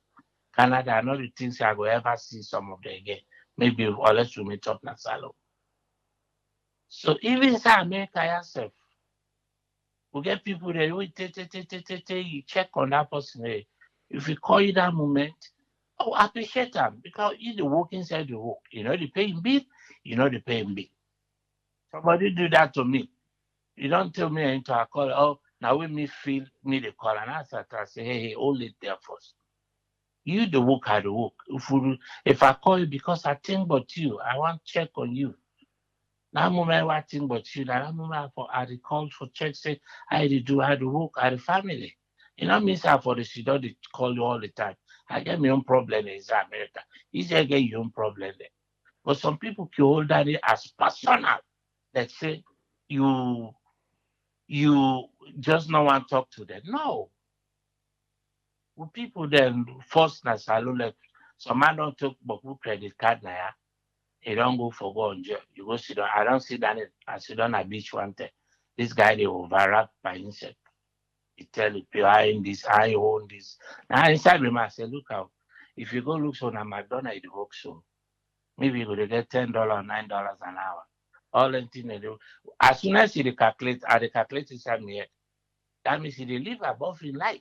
[SPEAKER 3] Canada. I know the things I will ever see some of them again. Maybe unless we meet up in Salo. So even inside America yourself, we get people there, you check on that person. If you call you that moment, oh, appreciate them because you the work inside the work. You know they paying bill, you know they paying bill. Somebody do that to me. You don't tell me into a call, oh, now we me feel me the call and I say, hey, hold it there first. You the work I the work. If I call you because I think about you, I want to check on you. That moment I think about you, that moment I call for check, say, I did do, I do work, I the family. You know, means I for the she don't call you all the time. I get my own problem in America. You just get your own problem there. But some people can hold that as personal. Let's say you just no one talk to them. No. With people then first na salon like some man don't talk about who credit card na ya. You don't go for go on jail. You go sit down. I don't sit down I sit down at beach one time. This guy they overact by himself. He tell you I own this, I own this. Now inside me, I say, look out. If you go look so na McDonald's it work so. Maybe you go to get $10, $9 an hour. All the thing they do. As soon as you calculate, I calculate inside me head. That means they live above in life.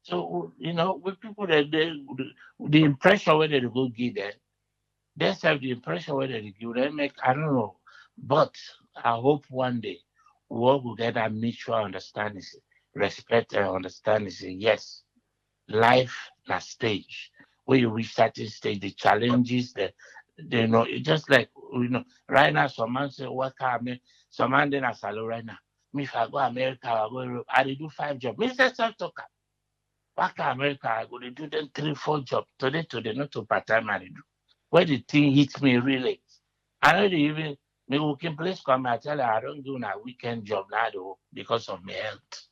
[SPEAKER 3] So you know, with people that the impression whether they go give them, they have the impression whether they give them make I don't know. But I hope one day we all will get that mutual understanding, respect and understanding. Say yes, life na stage. When you reach certain stage, the challenges, it's just like, right now, some man say, what can I some man then as salary right now. Me, if I go America, I go Europe, I dey do 5 jobs. Me, say, self talker. Back in America, I go to do them 3, 4 jobs. Today, not to part time, I dey do. Where the thing hits me really, I know they even, me working place come, I tell her, I don't do a weekend job now, though, because of my health.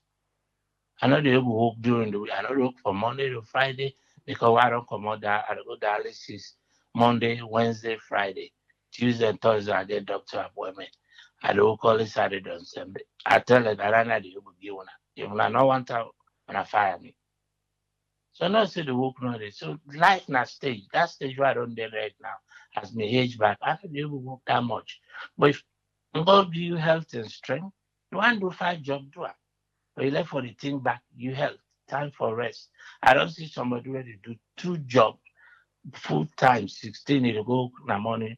[SPEAKER 3] I know they will work during the week. I know they work from Monday to Friday because I don't come out there. I go dialysis Monday, Wednesday, Friday, Tuesday, and Thursday. I get doctor appointment. I don't call it Saturday and Sunday. I tell her that I know they will give one. If I not want to, when I fire me. So now say the work now. So life na stage. That stage where I don't there right now as me age back. I don't able to work that much. But if God give you health and strength, you want to do 5 jobs, do it. But you left for the thing back, you health, time for rest. I don't see somebody ready to do 2 jobs full time, 16, you go in the morning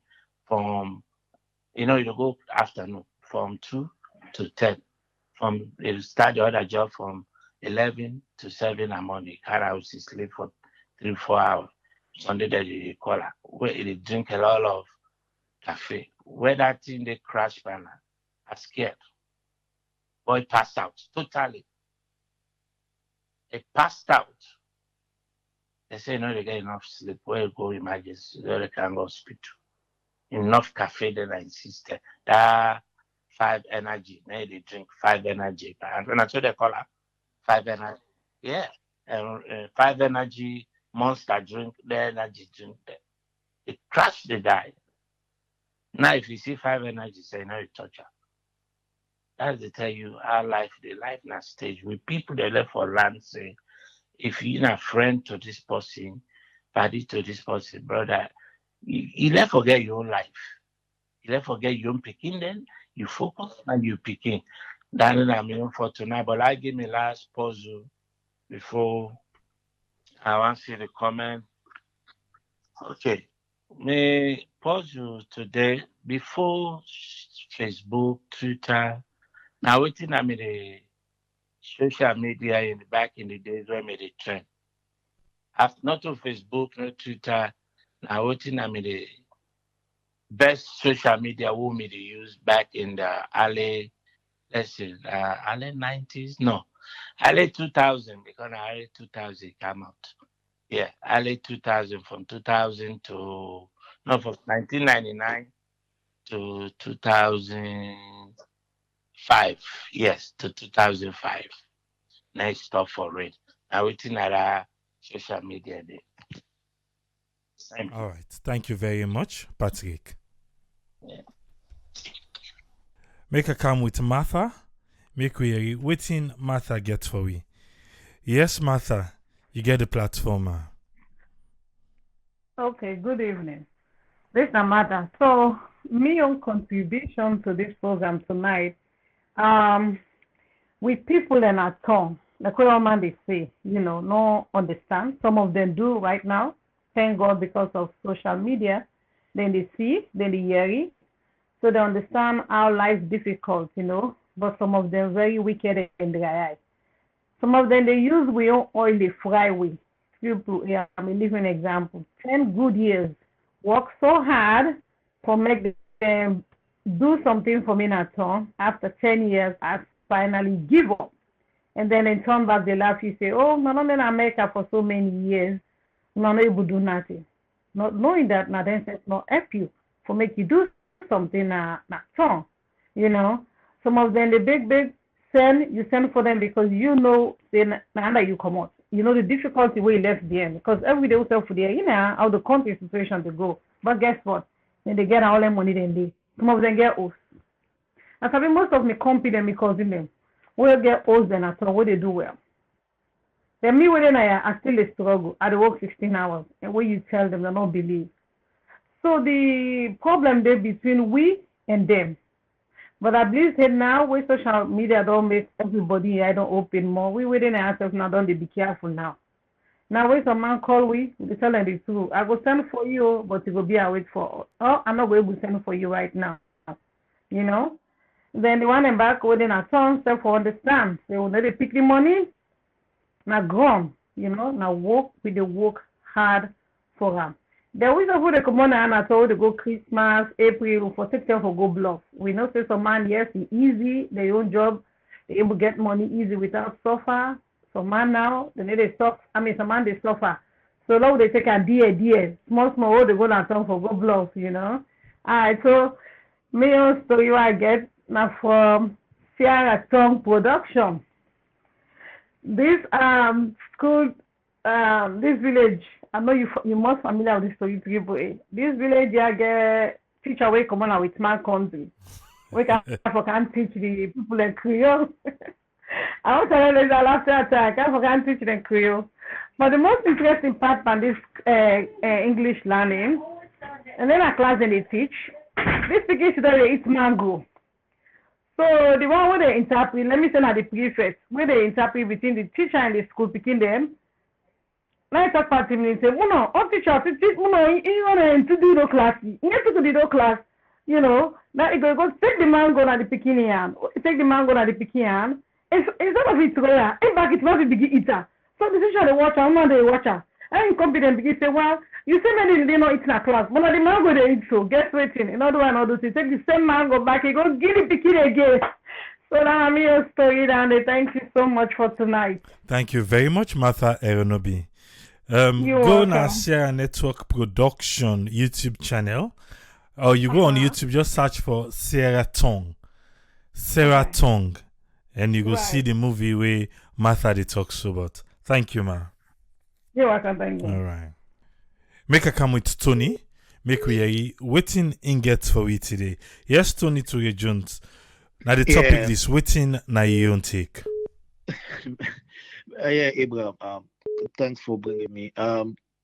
[SPEAKER 3] from, you go afternoon from 2 to 10. You start the other job from 11 to 7 in the morning. Carry out sleep for 3, 4 hours. Sunday that you call her. Where you drink a lot of cafe. Where that thing they crash banner. I scared. Boy passed out totally. They passed out. They say no, they get enough sleep. Where you go emergency, they can go hospital. Enough cafe, then I insisted. That 5 energy. Now they drink 5 energy. And when I told they call her 5 energy. Yeah. And 5 energy monster drink, the energy drink there. It crashed the guy. Now if you see 5 energy, say no, you touch her. That's to tell you how the life na stage. With people they left for land say, if you're not friend to this person, party to this person, brother, you left forget your own life. You left forget your own picking, then you focus on your picking. That's what I'm in for tonight. But I give me last pause before I want to see the comment. Okay. Me pause you today before Facebook, Twitter. Now waiting I mean the social media back in the days when made a trend. After not on Facebook, not Twitter. Now waiting I mean the best social media we made use back in the early, let's say early 90s. No, early 2000 because early 2000 came out. Yeah, early 2000 from 2000 to no from 1999 to 2005. Yes, to 2005. Next stop for it. Now waiting at social media day. Thank you.
[SPEAKER 1] All right. Thank you very much, Patrick.
[SPEAKER 3] Yeah.
[SPEAKER 1] Make a come with Martha. Make we waiting Martha get for we. Yes, Martha, you get the platform.
[SPEAKER 4] Okay, good evening. This is Amada. So, my own contribution to this program tonight, with people in our tongue, like what man they say, no understand. Some of them do right now. Thank God because of social media. Then they see, then they hear it. So they understand how life is difficult, but some of them very wicked in their eyes. Some of them they use we own oil they fry with. People, yeah, I'm a living example. 10 good years, work so hard to make them do something for me in a turn. After 10 years, I finally give up. And then in turn back, they laugh. You say, oh, no, in America for so many years, not able to do nothing. Not knowing that, now then says, not help you for make you do something not turn. Some of them, the big send, you send for them because then now you come out. The difficulty where you left there because every day we sell for there, how the country situation to go. But guess what? Then they get all their money then they some of them get old. I mean most of me compete them because in them. We get old then at all what they do well. Then me when I still a struggle. I work 16 hours and when you tell them they don't believe. So the problem there between we and them. But at least now with social media don't make everybody I don't open more. We within ourselves now don't be careful now. Now when some man call we tell them the truth. I go send for you, but it will be a wait for I'm not going to send for you right now. Then the one in back within our tongue self for understand. They will not pick the money, now gone, now work with the work hard for them. The reason for the common and at all, they go Christmas, April, for take them for go bluff. We know say some man, yes, it's easy, their own job, they able get money easy without suffer. Some man now, they need to suffer. I mean, some man they suffer. So now they take a dear, small, oh, they go and turn for go bluff, you know. Alright, so me own story I get now from Sierra Tongue Production. This school, this village, I know you must familiar with this story, people. This village, I get teacher way come on with smart country. We can teach the people in Creole. I want to tell you that after attack, I can teach them Creole. But the most interesting part on this English learning, and then a class they teach, this speaking should they eat mango. So the one where they interpret, let me say now the prefect, where they interpret between the teacher and the school picking them. Now I talk about him and say, no, teacher, you want to do no class. You need to do no class. You know, now you go take the mango at the picking hand, take the mango at the picking hand. Instead of it thrower, in back it must be the eater. So the teacher they watch her, one they watch her. And incompetent because say, well, you say many they not eat in a class, but the mango they eat so guess waiting. In other words, you take the same mango back, you go give it picking again. So now I'm your story and thank you so much for tonight.
[SPEAKER 1] Thank you very much, Martha Eronobi.
[SPEAKER 4] You're
[SPEAKER 1] Go
[SPEAKER 4] welcome.
[SPEAKER 1] na Sierra Network Production YouTube channel, or you go on YouTube, just search for Sierra Tongue, and you go see the movie where Martha they talks about. Thank you, ma.
[SPEAKER 4] You're welcome, thank you.
[SPEAKER 1] All right. Make a come with Tony. Make we hear waiting in get for we today. Yes, Tony to Jones. Now the topic is waiting na your own take.
[SPEAKER 5] Yeah, Abraham. Thanks for bringing me.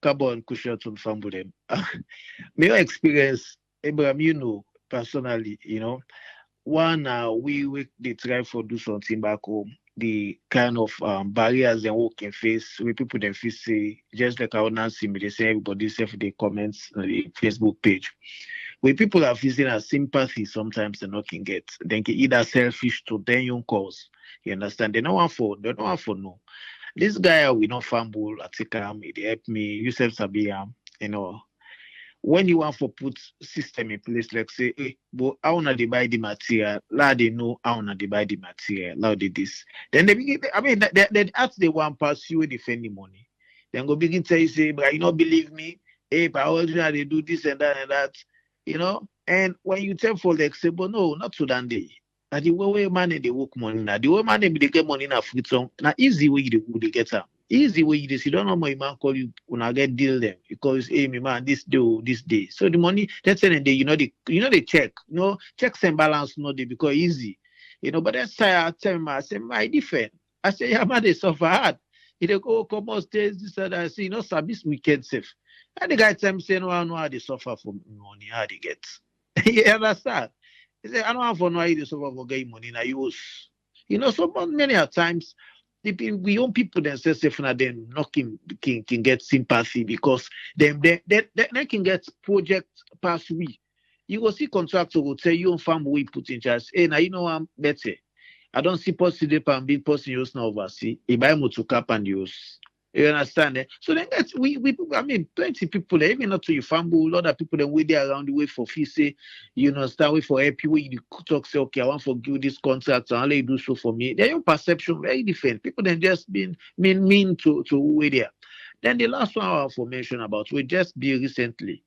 [SPEAKER 5] Carbon cushion to Fambudem. My experience, Abraham, you know, personally, you know, one we they try for do something back home. The kind of barriers they work in face where people then face say just like our Nancy me they say everybody say for the comments on the Facebook page. Where people are facing a sympathy sometimes they not can get. They can either selfish to their own cause. You understand? They don't want for no. This guy we not fumble, I take him, he help me, you self Sabiam, you know. When you want to put system in place, like say, hey, but I wanna buy the material, now they know I wanna buy the material, now they this. Then they begin, I mean, they ask the one pass you defend the money. Then go begin to say, but you don't believe me, hey, but how they do this and that, you know. And when you tell for like say, but no, not to that day. Now the way money they work money now, the way money they get money na free song, now easy way they get them. Easy way you don't know my man call you when I get deal them because hey my man this day. So the money that's the day they check. You know, checks and balance no they because easy. You know, but that's why I tell him I say my different. I say yeah man they suffer hard. He they go come on stage this and I say you know service weekend safe. And the guy tell me say no I know how they suffer for money, how they get. You understand? He say I don't have for no how they suffer for getting money now use. You know, so many a times we own people themselves if not then not can get sympathy because they can get project pass we. You will see contractor will tell you on farm we put in charge. Hey now you know I'm better. I don't see possible and big person use now oversee. If I to cap and use. You understand it? So then that's we I mean plenty people even not to your family, a lot of people then wait there around the way for fee say, you know, start with for help you you talk say okay, I want to give this contract and only do so for me. Their own perception very different. People then just been mean to who there. Then the last one I want to mention about we just be recently.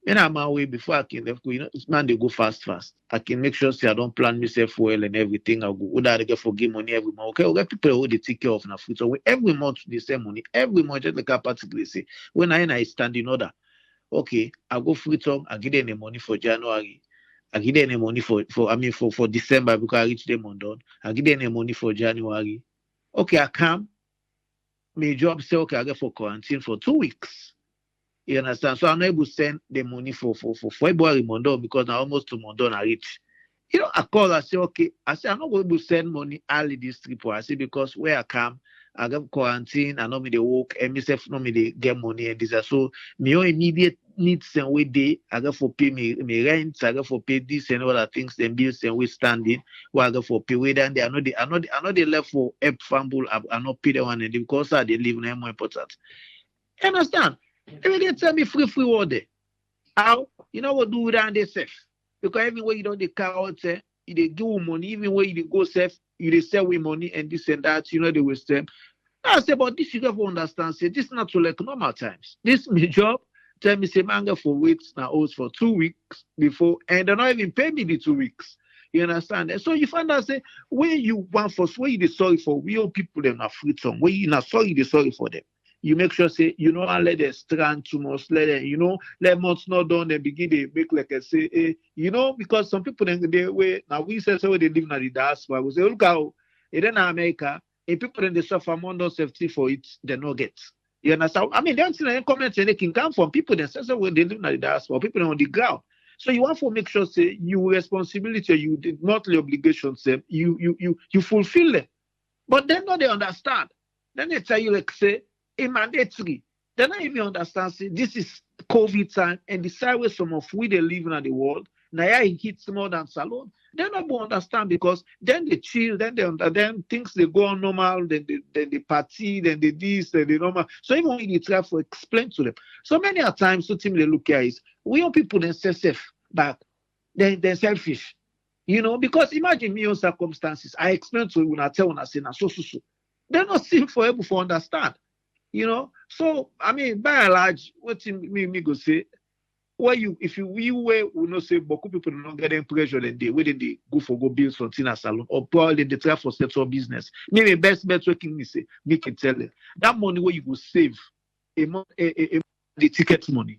[SPEAKER 5] When I'm away before I can left, you know, man, they go fast. I can make sure say I don't plan myself well and everything. I'll go, would I get for give money every month? Okay, we'll get people who they take care of na food. So we, every month they send money. Every month, just like I particularly say, when I stand in order, okay, I go free talk, I give them the money for January. I give them the money for December because I reach them on done. I give them the money for January. Okay, I come. My job say, okay, I get for quarantine for 2 weeks. You understand? So I'm not able to send the money for February Mondon because now almost to Mondon I reach. You know, I call, I say, okay. I say, I'm not going to send money early this trip. I say, because where I come, I get quarantine, I know me they work, and myself know me they get money and this. So, me own immediate needs and way day, I get for pay me rent, I get for pay this and other things, and bills and we standing, where I get for pay way down there. I know they left for help fumble, I not pay the one and because I they live now more important. You understand? They tell me free water. How? You know what do without they safe? Because even when you don't they car out there, you they give money, even when you go safe, you they sell with money and this and that, they waste them. I say, but this you got to understand, say this not to like normal times. This my job. Tell me say manga for weeks now, owes for 2 weeks before, and they not even pay me the 2 weeks. You understand? And so you find out say where you want for where you the sorry for, we all people them are free some. Where you not sorry, the sorry for them. You make sure say and let them strand too much, let them, let months not done, then begin they make like I say, because some people then they way now we say so they live in the diaspora. We say, look how it in America, if people then they suffer more than safety for it, they no get. You understand? I mean, that's the comments and they can come from people that say so when they live in the diaspora, people on the ground. So you want to make sure say you responsibility, you did monthly obligations, you fulfill them. But then no, they understand. Then they tell you like say a mandatory. They don't even understand say this is COVID time and the side way some of we they live in the world. Now yeah, it hits more than salon. They not understand because then they chill, then things they go on normal, then they party, then they this, then they normal. So even when you try to explain to them, so many a times so team they look here is we all people then say safe, but they're selfish. Because imagine me on circumstances. I explain to you when I tell when I say na so. They're not simple for able to understand. So I mean by and large, what me go say if you will not say but people not getting pressure then they whether they go build something a salon or probably they try for settle business. Maybe best bet working me say me can tell them that money where you go save the ticket money.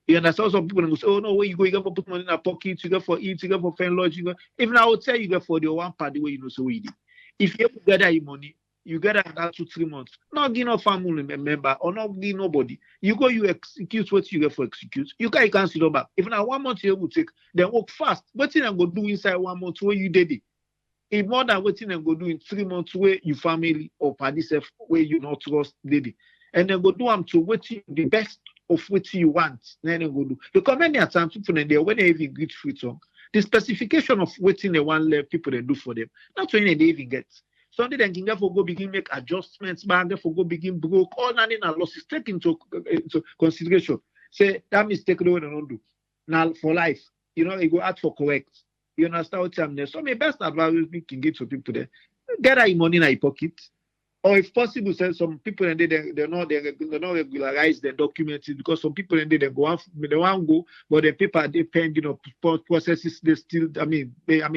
[SPEAKER 5] You understand? Some people go say, oh no, where you go, you got for put money in a pocket, you got for eat, you got for fan lodge, even I would tell you got for the one party where so we did. If you gather your money, you gather that 2-3 months. Not give no family member or not give nobody. You go, you execute what you get for execute. You can't see no back. If now 1 month you will take, then work fast. What thing I'm go do inside 1 month where you did it? If more than what thing I'm go do in 3 months where you family or party self where you not trust did it. And then go do them to what the best of what you want. Then they go do. Because many times people in there when they even get free song, the specification of what they want let people they do for them. Not when they even get. Sunday then can go begin make adjustments, but for go begin broke, all that in a losses take into consideration. Say that mistake they don't do. Now for life, you go out for correct. You understand what I'm there. So my best advice we can give to people there. Get your money in your pocket. Or if possible, say some people and they're not regularize their documents because some people and they want go, but the paper they pending or processes they still they're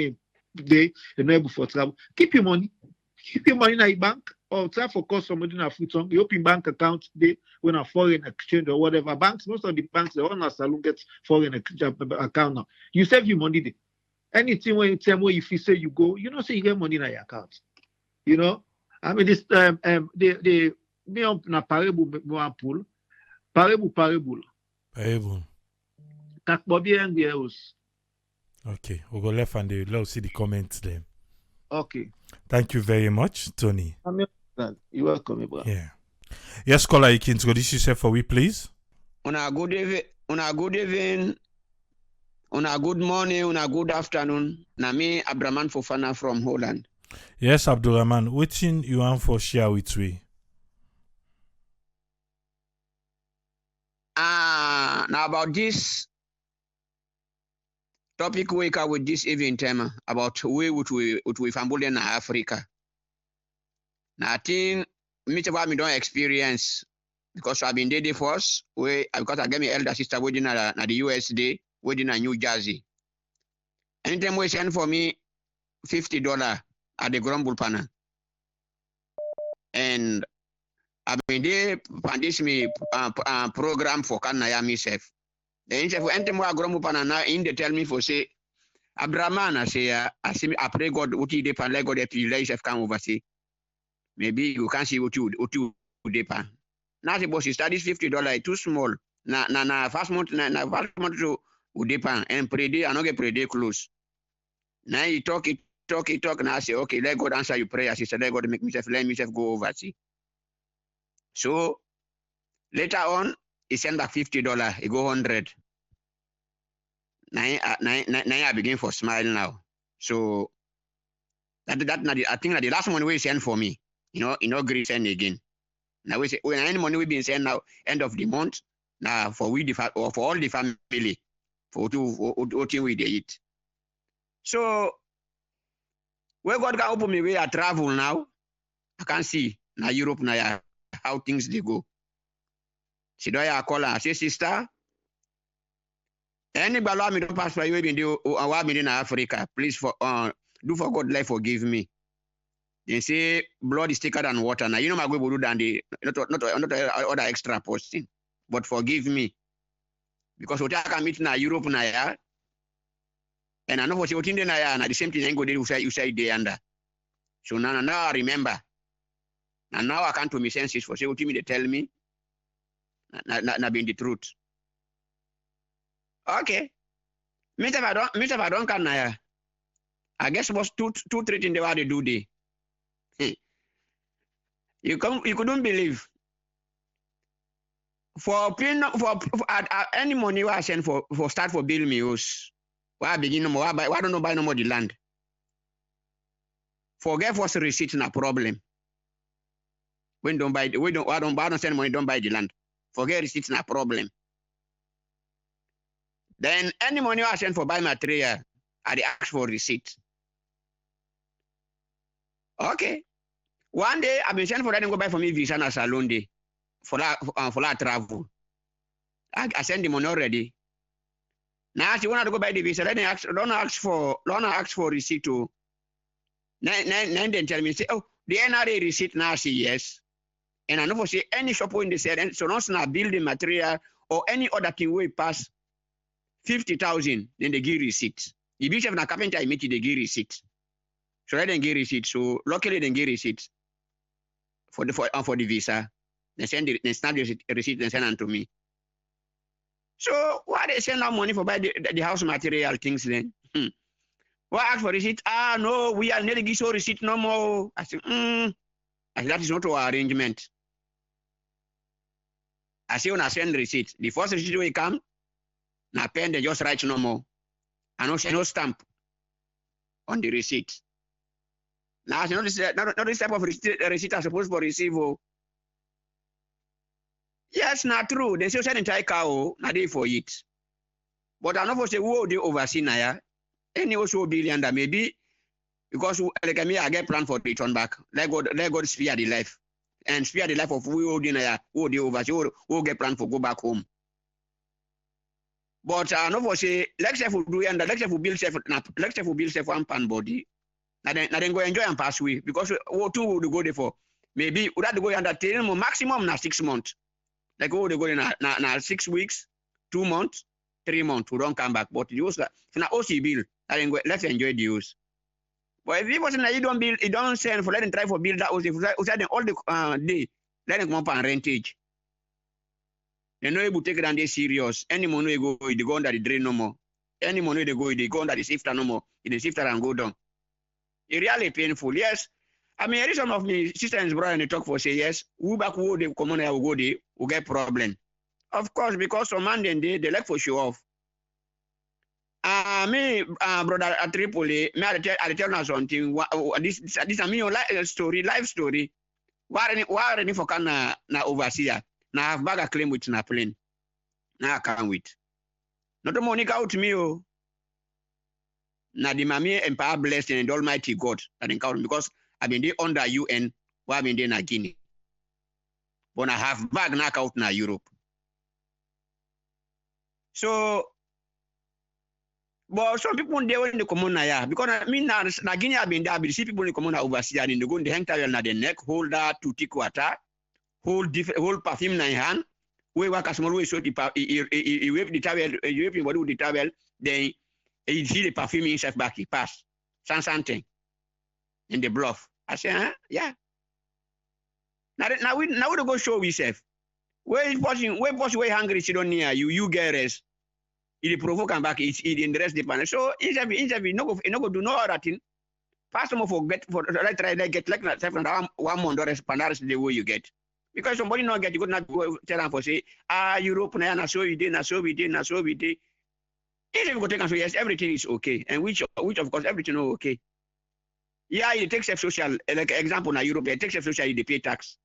[SPEAKER 5] not able for travel. Keep your money in a bank or try for call somebody in a food song. You open bank account they when a foreign exchange or whatever. Banks, most of the banks they want a salon gets foreign exchange account now. You save your money there. Anything when you tell where if you say you go, say you get money in your account. I mean this they me on na parable mo pool. Parable. Kak bobi NBAs.
[SPEAKER 1] Okay, we'll go left and let's see the comments there.
[SPEAKER 5] Okay.
[SPEAKER 1] Thank you very much, Tony.
[SPEAKER 5] You're welcome, bro.
[SPEAKER 1] Yeah. Yes, caller, you can go this you say for we, please.
[SPEAKER 6] Una good evening, una good morning, una good afternoon. Na me Abraman Fofana from Holland.
[SPEAKER 1] Yes, Abdurrahman, what you want for share with we?
[SPEAKER 6] Now about this topic we come with this evening time about way which we family in Africa. Now I think me don't experience because I've been there first because I get my elder sister waiting at the USD waiting in New Jersey. Anytime we send for me $50 at the Grumble Panel. And I've been there and this me program for Kanaya myself. The angel for anytime I Grumble Panel now in they tell me for say Abraman I say I pray God what you depend let God help you let yourself come over see. Maybe you can see what you depend. Now the boss you studies $50 too small. Na first month to depend and pray day I not get pray day close. Now you talk, now I say, okay, let God answer your prayer. She said, let God let myself go over. See. So later on, he sent back $50, he go 100. Now I begin for smile now. So I think that the last money we send for me, agree send again. Now we say when any money we been sent now, end of the month, Now for or for all the family, for what we they eat. So where God can open me way I travel now, I can see now Europe now how things they go. She do I call her, say sister. Anybody allow me to pass by you in Africa, please do for God like forgive me. They say blood is thicker than water. Now you know my go do than the not other extra posting, but forgive me because what I can meet now Europe now, yeah, and I know what you think now, yeah, the same thing I go there you say they under. So now I remember, and now I come to my senses for say what you mean they tell me, na being the truth. Okay, me if I don't can now, I guess was two three things they were they do there. You couldn't believe. For any money I send for start for bill me house. Why begin no more? Why don't buy no more the land? Forget what's receipt na problem. When don't buy why don't send money, don't buy the land. Forget receipt na problem. Then any money I send for buy material, I ask for receipt. Okay. One day I've been sent for that and go buy for me visa na salon day for that travel. I send the money already. Now she want to go buy the visa. Then don't ask for receipt too. Then tell me say, oh, the NRA receipt now say yes. And I know for say any shop in the said so not building material or any other thing way pass 50,000, then they give receipt. The bishop na carpenter I meet they give receipt. So I then give receipt. So luckily they give receipt for the visa. They snap the receipt and send it to me. So why they send out money for buy the house material things then? Why ask for receipt? No, we are nearly give so receipt no more. I say, that is not our arrangement. I say when I send receipt, the first receipt will come, na pen they just write no more. And no stamp on the receipt. Now I say, not this type of receipt are supposed to receive. Oh. Yes, not true. They say send entire cow, not day for it. But I know for say who they oversee now. Any also billion that maybe because like me, I get plan for return back. Let God spare the life and spare the life of who they oversee who get plan for go back home. But I know for say let's say for do and let's say for build self one pan body. Now then go enjoy and pass away because what two would go there for maybe would have to go under 10 maximum na 6 months. Like oh they go in na 6 weeks, 2 months, 3 months we don't come back. But you also na OC bill. Let's enjoy the use. But if you wasn't you don't build, you don't send for let them try for build that house. If you all the day, let them come up and rentage. They're not able to take it and they serious. Any money they go under the drain no more. Any money they go under the sifter no more. In the sifter and go down. It's really painful. Yes. I mean, some of my sisters and brothers they talk for say yes. Who back who they come on will go there will get problem. Of course, because some man then they like for show off. Me, brother at Tripoli, I tell you something. This is a life story. Why any for can na overseer? Na have bag a claim with na plane. Na I can't wait. Not the money out to me, oh. Na the mammy empower blessing and Almighty God that encounter because I've been there under UN, why I've been there na Guinea. But I have bag knock out na Europe. So but some people they when they come on now because I mean na Guinea have been there, but see people they come on overseas and they go in the hang towel na the neck, hold that to tick water, hold perfume na in hand. We work as small way so he wave the towel, you wave body with the towel, then you see the perfume inside back, he pass. Something in the bluff. I say, yeah. Now we go show we self. Where way hungry, she don't near you get rest. It provoke and back, it's in the rest depend. So interview, no go do no other thing. Pass them for get like 1 month or rest the way you get. Because somebody not get you could not go tell them for say, Europe na so we did. If you go take and say yes, everything is okay. And which of course everything is okay. Yeah, it takes a social like example now Europe, it takes a social they pay tax.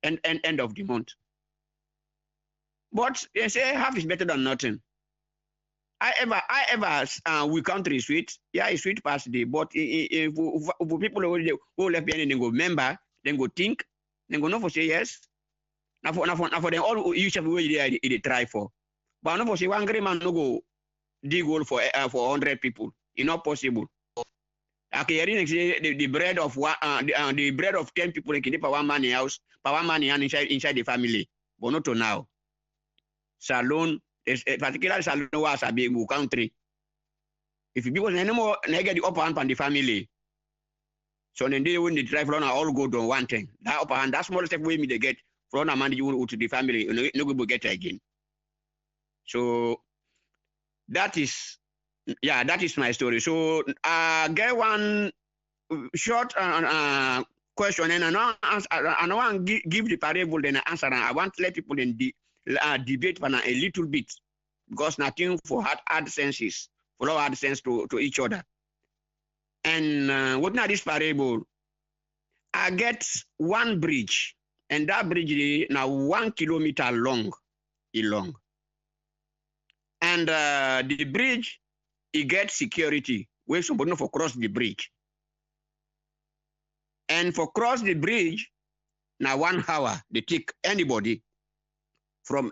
[SPEAKER 6] And end of the month. But they say half is better than nothing. We country is sweet. Yeah, it's sweet past day. But if people who left behind, they go remember, then go think, then go no for say yes. Now for them all you should be they try for. But no for say one great man no go dig hole for 100 people. It's not possible. Okay, the bread of the bread of 10 people can for one man in house, for one man inside the family. But not to now. Salon, particularly Salon was a big country. If people anymore get the upper hand on the family. So then they when they drive on all go to one thing. That upper hand, that small step way me they get from a man you to the family, no go get again. So that is my story. So I get one short question and I want to give the parable then answer. I want to let people in debate for a little bit because nothing for hard senses, for all hard sense to each other. And what now this parable? I get one bridge, and that bridge is now 1 kilometer long. And the bridge, it gets security where somebody for cross the bridge. And for cross the bridge, now 1 hour, they take anybody from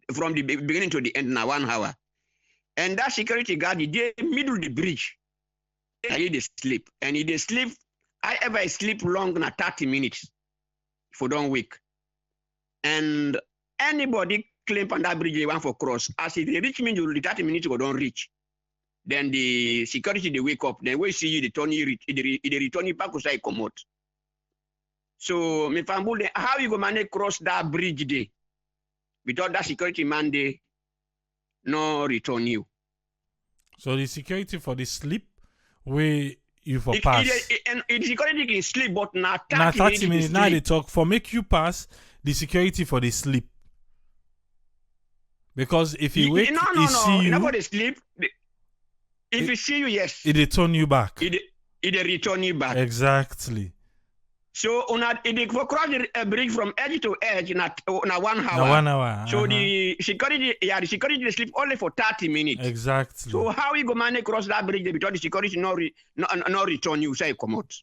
[SPEAKER 6] the beginning to the end, now 1 hour. And that security guard, they middle the bridge. And he sleep. And if they sleep, I ever sleep long na 30 minutes if you don't wake. And anybody claim on that bridge they want for cross. As if they reach me, the 30 minutes go don't reach. Then the security they wake up, then we see you, they turn you, they return you back to say come out. So me family, how you go manage cross that bridge day? Without that security man they no return you.
[SPEAKER 1] So the security for the sleep where you for pass.
[SPEAKER 6] And the security can sleep, but now
[SPEAKER 1] 30 minutes now they talk for make you pass the security for the sleep. Because if you wake, he see you.
[SPEAKER 6] Nobody sleep. If he see you, yes.
[SPEAKER 1] It return you back.
[SPEAKER 6] It return you back.
[SPEAKER 1] Exactly.
[SPEAKER 6] So it cross the bridge from edge to edge in 1 hour.
[SPEAKER 1] Now 1 hour.
[SPEAKER 6] So the security they sleep only for 30 minutes.
[SPEAKER 1] Exactly.
[SPEAKER 6] So how we go manage cross that bridge because the security no return you say come out.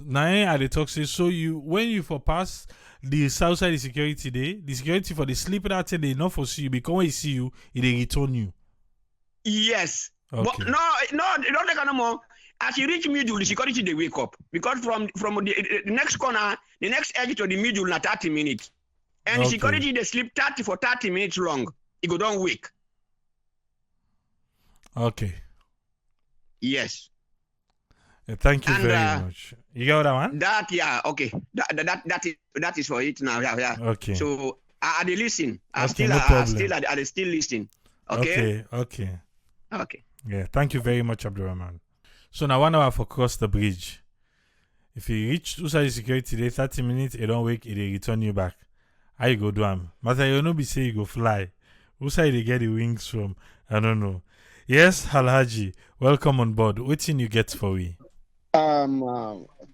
[SPEAKER 1] Now I the talk say so you when you for pass the south side the security for the sleep that they not for see you because when he see you, it return you.
[SPEAKER 6] Yes.
[SPEAKER 1] Okay.
[SPEAKER 6] But no, don't take no more. As you reach middle, the security they wake up because from the next corner, the next edge to the middle, na 30 minutes, and the security they sleep 30 minutes long. It go don't wake.
[SPEAKER 1] Okay.
[SPEAKER 6] Yes.
[SPEAKER 1] Thank you very much. You got that one?
[SPEAKER 6] Okay. That is for it now. Yeah.
[SPEAKER 1] Okay.
[SPEAKER 6] So I listen. I still listen. Okay.
[SPEAKER 1] Okay.
[SPEAKER 6] Yeah.
[SPEAKER 1] Thank you very much, Abdurrahman. So now 1 hour for cross the bridge. If you reach outside security today, 30 minutes, it don't wake, it return you back. How you go do am? Master, you no be say you go fly. Outside they get the wings from? I don't know. Yes, Alhaji, welcome on board. What thing you get for we?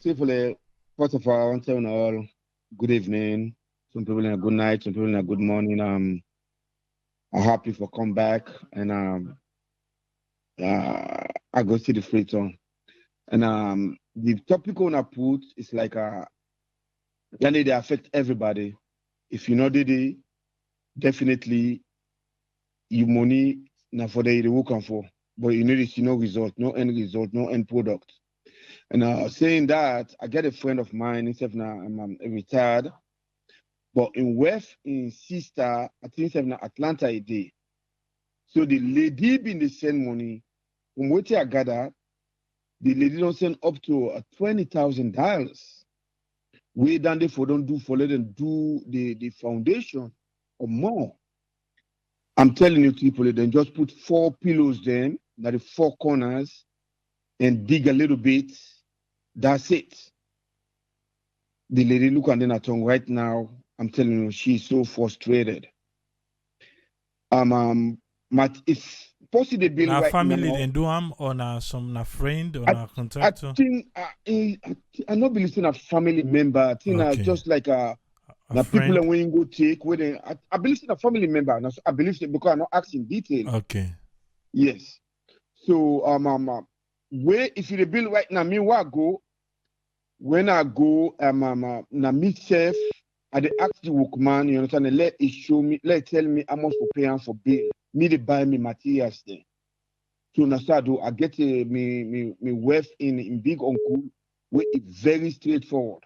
[SPEAKER 7] Chiefly, first of all, I want to tell you all good evening. Some people in a good night, some people in a good morning. I'm happy for come back and I go see the free zone. And the topic on I put is like they affect everybody. If you know the definitely you money now for the working for, but you need to see no result, no end product. And saying that, I get a friend of mine, instead now I'm retired, but in sister, I think in Atlanta a day. So the lady been the send money. From what I gather, the lady don't send up to $20,000. Way down there for don't do for let them do the foundation or more. I'm telling you people, then just put 4 pillows then, that the 4 corners, and dig a little bit. That's it. The lady look at her tongue right now. I'm telling you, she's so frustrated. If possibly bill
[SPEAKER 1] na
[SPEAKER 7] right
[SPEAKER 1] family
[SPEAKER 7] now,
[SPEAKER 1] then do am or na friend or na contractor?
[SPEAKER 7] I think I not be listening a family member. I think
[SPEAKER 1] Okay.
[SPEAKER 7] just like Now people
[SPEAKER 1] friend?
[SPEAKER 7] are when you go take with I believe it's a family member. Now, I believe it because I'm not asking detail.
[SPEAKER 1] Okay.
[SPEAKER 7] Yes. So where if you the bill right now, me where I go when I go na myself I dey ask the workman, you understand, and let it show me, let it tell me how much for paying for bill. Me they buy me materials there. So na so I get me wife in big uncle where it very straightforward.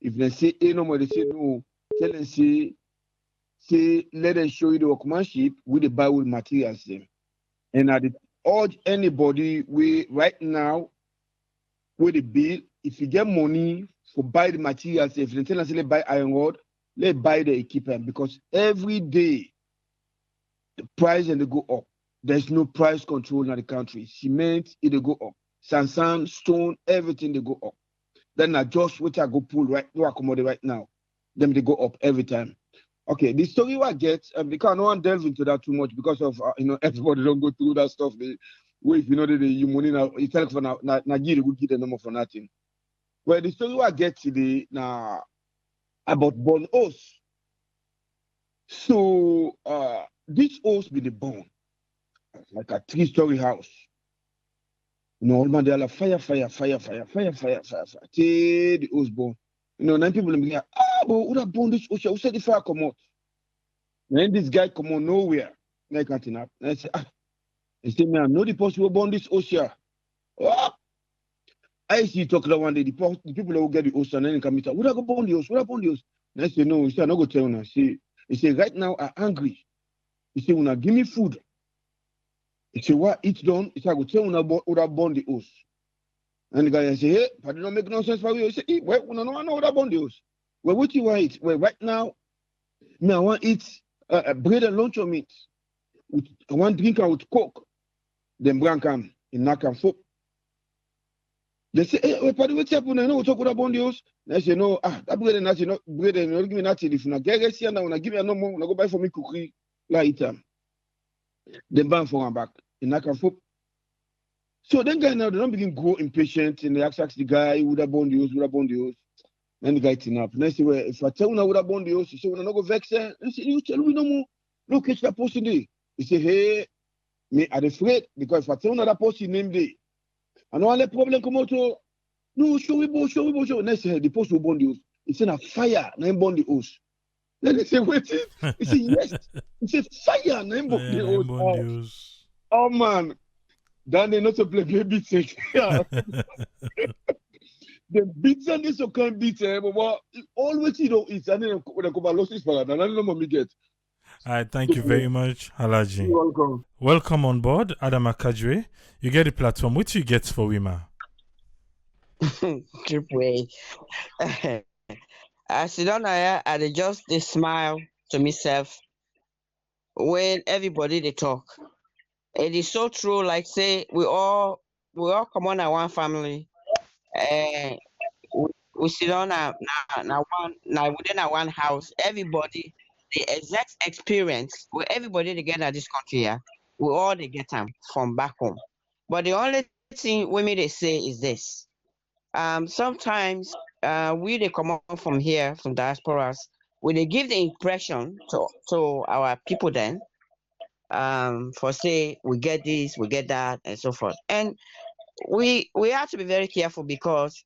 [SPEAKER 7] If they say no more, they say no. Tell them say let them show you the workmanship with the buy with materials them. And I urge anybody we right now with the bill, if you get money for buy the materials, if they tell us let buy iron rod, let buy the equipment because every day the price and they go up. There's no price control in the country. Cement, it they go up. Sand, stone, everything they go up. Then I just which I go pull right now, accommodate right now. Then they go up every time. Okay, the story I get, because no one delve into that too much because of everybody don't go through that stuff. They wait, you money now. It's like for now, give the number for nothing. Well, the story I get today now about born house. So this house be the bone, like a 3-story house. All man they are like fire. Till the house born. Then people will be like, but who that born this house? Who said the fire come out? Then this guy come on nowhere. Like nothing up. And I say, he say, man, I know the person who born this ocean. Oh! I see talk that one day, the people that will get the ocean and then come meet up. Would I go born the house? Would I born the house? And I say, no, he say, I'm not going to tell you. He say, right now, I'm angry. He say, when I give me food. He say, what? It's done. He say, I go tell you would I born the house. And the guy say, hey, but it don't make no sense for you. He say, hey, well, I know would I born the house. Well, what you want to eat? Well, right now, me, I want to eat bread and lunch of meat. I want drink with Coke. Then bring come in knock and folk. They say, hey, but what's happening? I know we talk about the house. They say, no, that bread and nothing, not bread and not give me nothing. If you not get here, now when I give me no more, when I go buy for me cookie, like it. Then bang for one back in knock and folk. So then guy now they don't begin go impatient and they ask the guy would have born the house. Then the guy turn up. And I say, well, if I tell you would have born the house, he say, when I not go vex, and say, you tell me no more. No catch that person there. He say, hey. Me, I'm afraid because if I tell another person name day, I know all the problem come out. No, show me. Next say the post will burn the house. He said a fire, name burn the house. Then they say, wait. He said, yes. He said, fire, name burn the house. Oh man. Then they not to play baby beats. The beats and this can beat but always it's and then when I come losses for that. And I don't know what me get.
[SPEAKER 1] All right, thank you very much, Halaji.
[SPEAKER 7] You're welcome.
[SPEAKER 1] Welcome on board, Adam Akajwe. You get the platform. What you get for Wima?
[SPEAKER 8] Triple A. I sit down here and I just they smile to myself when everybody they talk. It is so true. Like say we all come on at one family, and we sit down now within our one house. Everybody the exact experience where everybody they get at this country here, we all they get them from back home. But the only thing women they say is this. Sometimes we they come up from here from diasporas, we they give the impression to our people then for say we get this, we get that, and so forth. And we have to be very careful because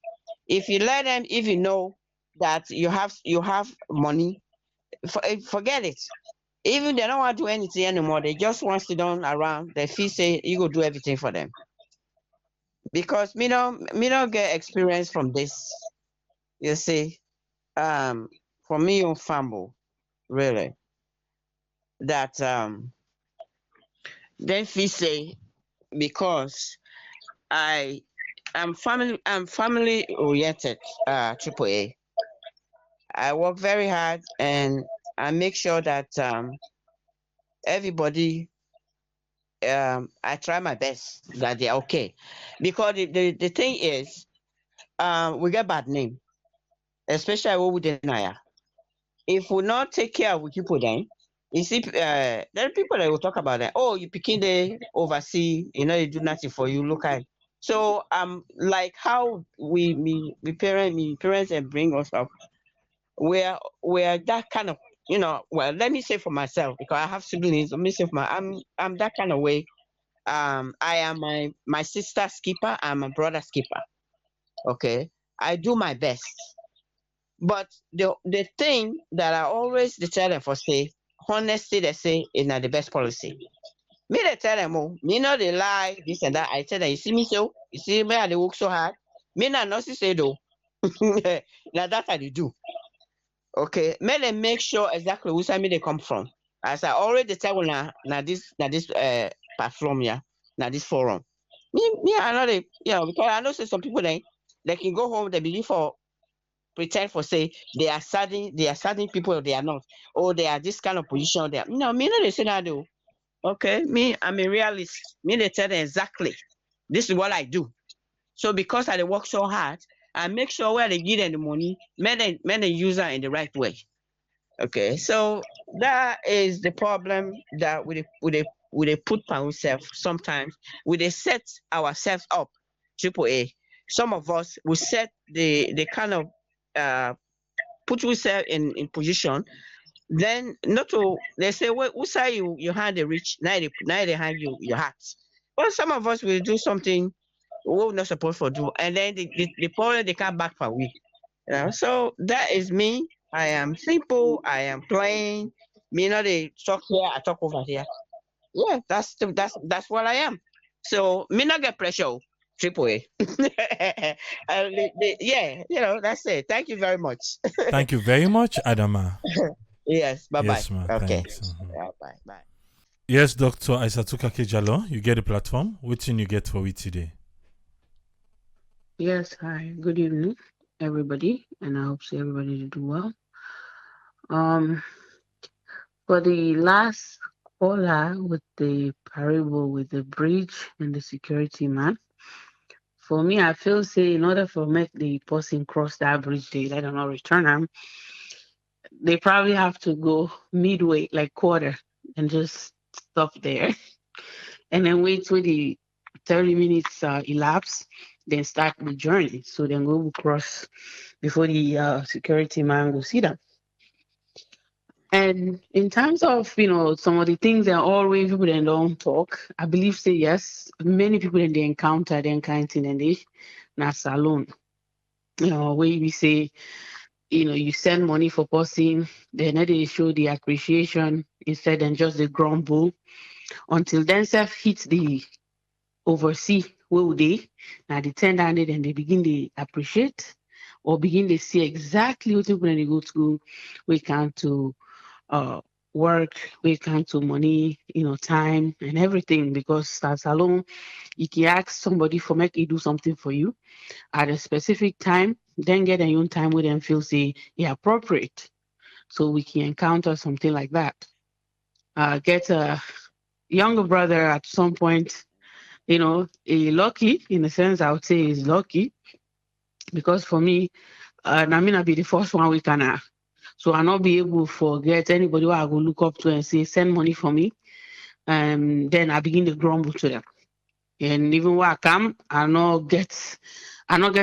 [SPEAKER 8] if you let them, if you know that you have money, forget it. Even they don't want to do anything anymore. They just want to sit down around. They feel say you go do everything for them. Because me don't get experience from this. You see, for me on fumble, really. That then feel say because I'm family oriented, triple A. I work very hard and I make sure that everybody I try my best that they're okay. Because the thing is, we get bad name, especially what we deny. If we not take care of people then, you see, there are people that will talk about that. Oh, you picking the oversee, they do nothing for you. Look at so like how me parents and bring us up. we're that kind of, well, let me say for myself, because I have siblings. Let me say for I'm that kind of way. I am my sister's keeper. I'm my brother's keeper. Okay, I do my best. But the thing that I always tell them for say, honesty, they say, is not the best policy. Me they tell them, oh, me not they lie, this and that. I tell them, you see me so, you see me, I they work so hard. Me not say though. Now that I do. Okay, may they make sure exactly which side me they come from. As I already tell you now this platform here, now this forum. Me I know they, because I know say some people they can go home, they believe for pretend for say they are certain people, they are not, or they are this kind of position. They are, no, me no they say that though. Okay, me I'm a realist. Me they tell them exactly this is what I do. So because I dey work so hard, I make sure where they give them the money, may they use it in the right way. Okay, so that is the problem that we dey put by ourselves sometimes. We dey set ourselves up, triple A. Some of us will set the kind of uh put yourself in position. Then not to they say, well, who say you hand the rich, now they hand you your heart. But some of us will do something we're not supposed to do, and then the problem they come back for we. So that is me. I am simple. I am plain. Me not they talk here, I talk over here. Yeah, that's what I am. So me not get pressure. Triple A. Yeah, that's it. Thank you very much.
[SPEAKER 1] Thank you very much, Adama.
[SPEAKER 8] Yes, bye bye.
[SPEAKER 1] Yes, ma.
[SPEAKER 8] Okay.
[SPEAKER 1] Thanks. Mhm.
[SPEAKER 8] Yeah, bye bye.
[SPEAKER 1] Yes, Dr. Aisatuka Kejalo, you get the platform. Which thing you get for we today?
[SPEAKER 9] Yes, hi. Good evening, everybody, and I hope so everybody do well. Um, for the last caller with the parable with the bridge and the security man, for me, I feel say in order for make the person cross that bridge, they let them not return them. They probably have to go midway, like quarter, and just stop there, and then wait till the 30 minutes elapse, then start the journey. So then go across before the security man will see them. And in terms of, some of the things that always people then don't talk, I believe say yes, many people then they encounter them kind of thing and they not salon. Where we say, you send money for person, then they show the appreciation instead than just the grumble until then self hits the oversee where would they now the 10 and they begin to appreciate or begin to see exactly what people when they go to school we can to work, we can to money, time and everything because as alone you can ask somebody for make it do something for you at a specific time, then get a own time with them feel say yeah appropriate. So we can encounter something like that. Get a younger brother at some point, lucky in a sense I would say is lucky because for me, I mean I'll be the first one we can so I'll not be able to forget anybody who I go look up to and say send money for me. Then I begin to grumble to them. And even when I come, I not get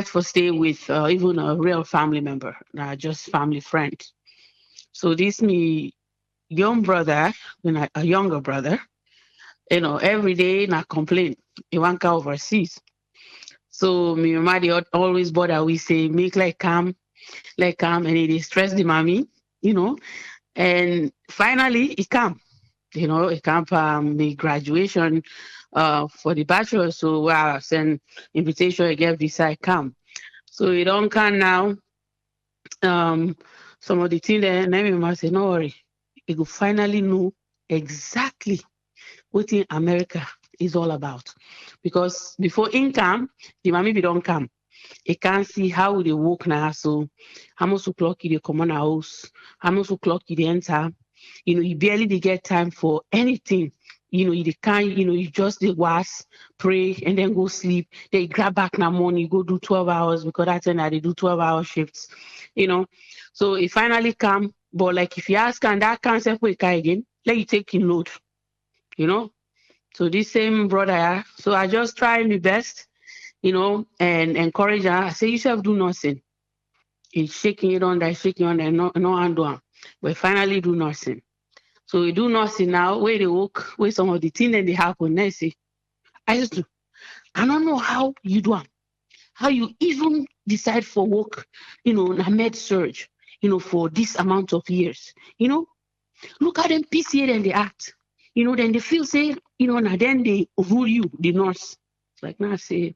[SPEAKER 9] for stay with even a real family member, just family friend. So this me young brother, a younger brother, every day I complain. He want go overseas. So me mama they always bother we say make like calm, and it stress the mommy, you know. And finally it come, it come the graduation for the bachelor. So I send invitation, I get visa, I come. So it don't come now. Um some of the thing there, and then my mama say, no worry, you will finally know exactly what in America is all about. Because before income, the mommy be don't come. You can't see how they work now. So how much o'clock they come on house, how much o'clock they enter. You barely they get time for anything. You can't, you just they was pray and then go sleep. They grab back now morning, go do 12 hours because that's when they do 12-hour shifts, you know. So it finally come, but like if you ask and that can't say again, let you take in load, you know. So this same brother, so I just try my best, and encourage her. I say, yourself do nothing. He's shaking it on there, no undo am. But finally do nursing. So we do nursing now, where they work, where some of the things that they happen, they say, I don't know how you do am. How you even decide for work, na med surge, for this amount of years. Look at them PCA and they act. Then they feel say, now then they rule you, the nurse. It's like now I say,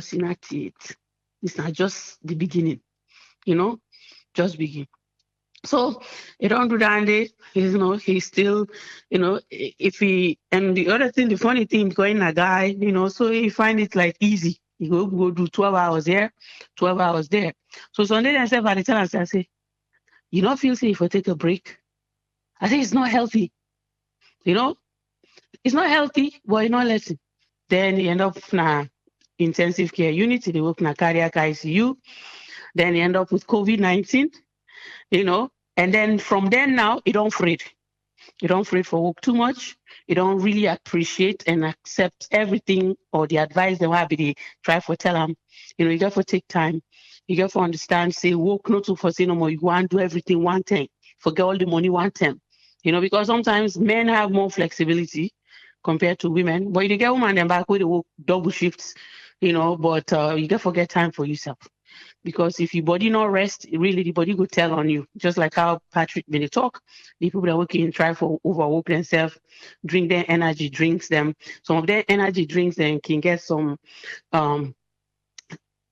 [SPEAKER 9] see not it. It's not just the beginning, just begin. So you don't do that, and he's still, if he, and the other thing, the funny thing, going a guy, so he find it like easy. You go do 12 hours here, 12 hours there. So Sunday, I said, by the time I say, you don't feel safe for take a break. I say it's not healthy. It's not healthy, but you not listen. Then you end up na intensive care unit, they work na cardiac ICU. Then you end up with COVID-19, and then from then now, you don't afraid. You don't afraid for work too much. You don't really appreciate and accept everything or the advice they want to try for tell them. You got to take time. You got to understand, say, work not to foresee no more. You want to do everything one time. Forget all the money one time. Because sometimes men have more flexibility compared to women. But you get women them back with the work double shifts, but you got to forget time for yourself. Because if your body not rest, really the body will tell on you. Just like how Patrick been talk, the people that working try for overwork themselves, drink their energy drinks them. Some of their energy drinks then can get some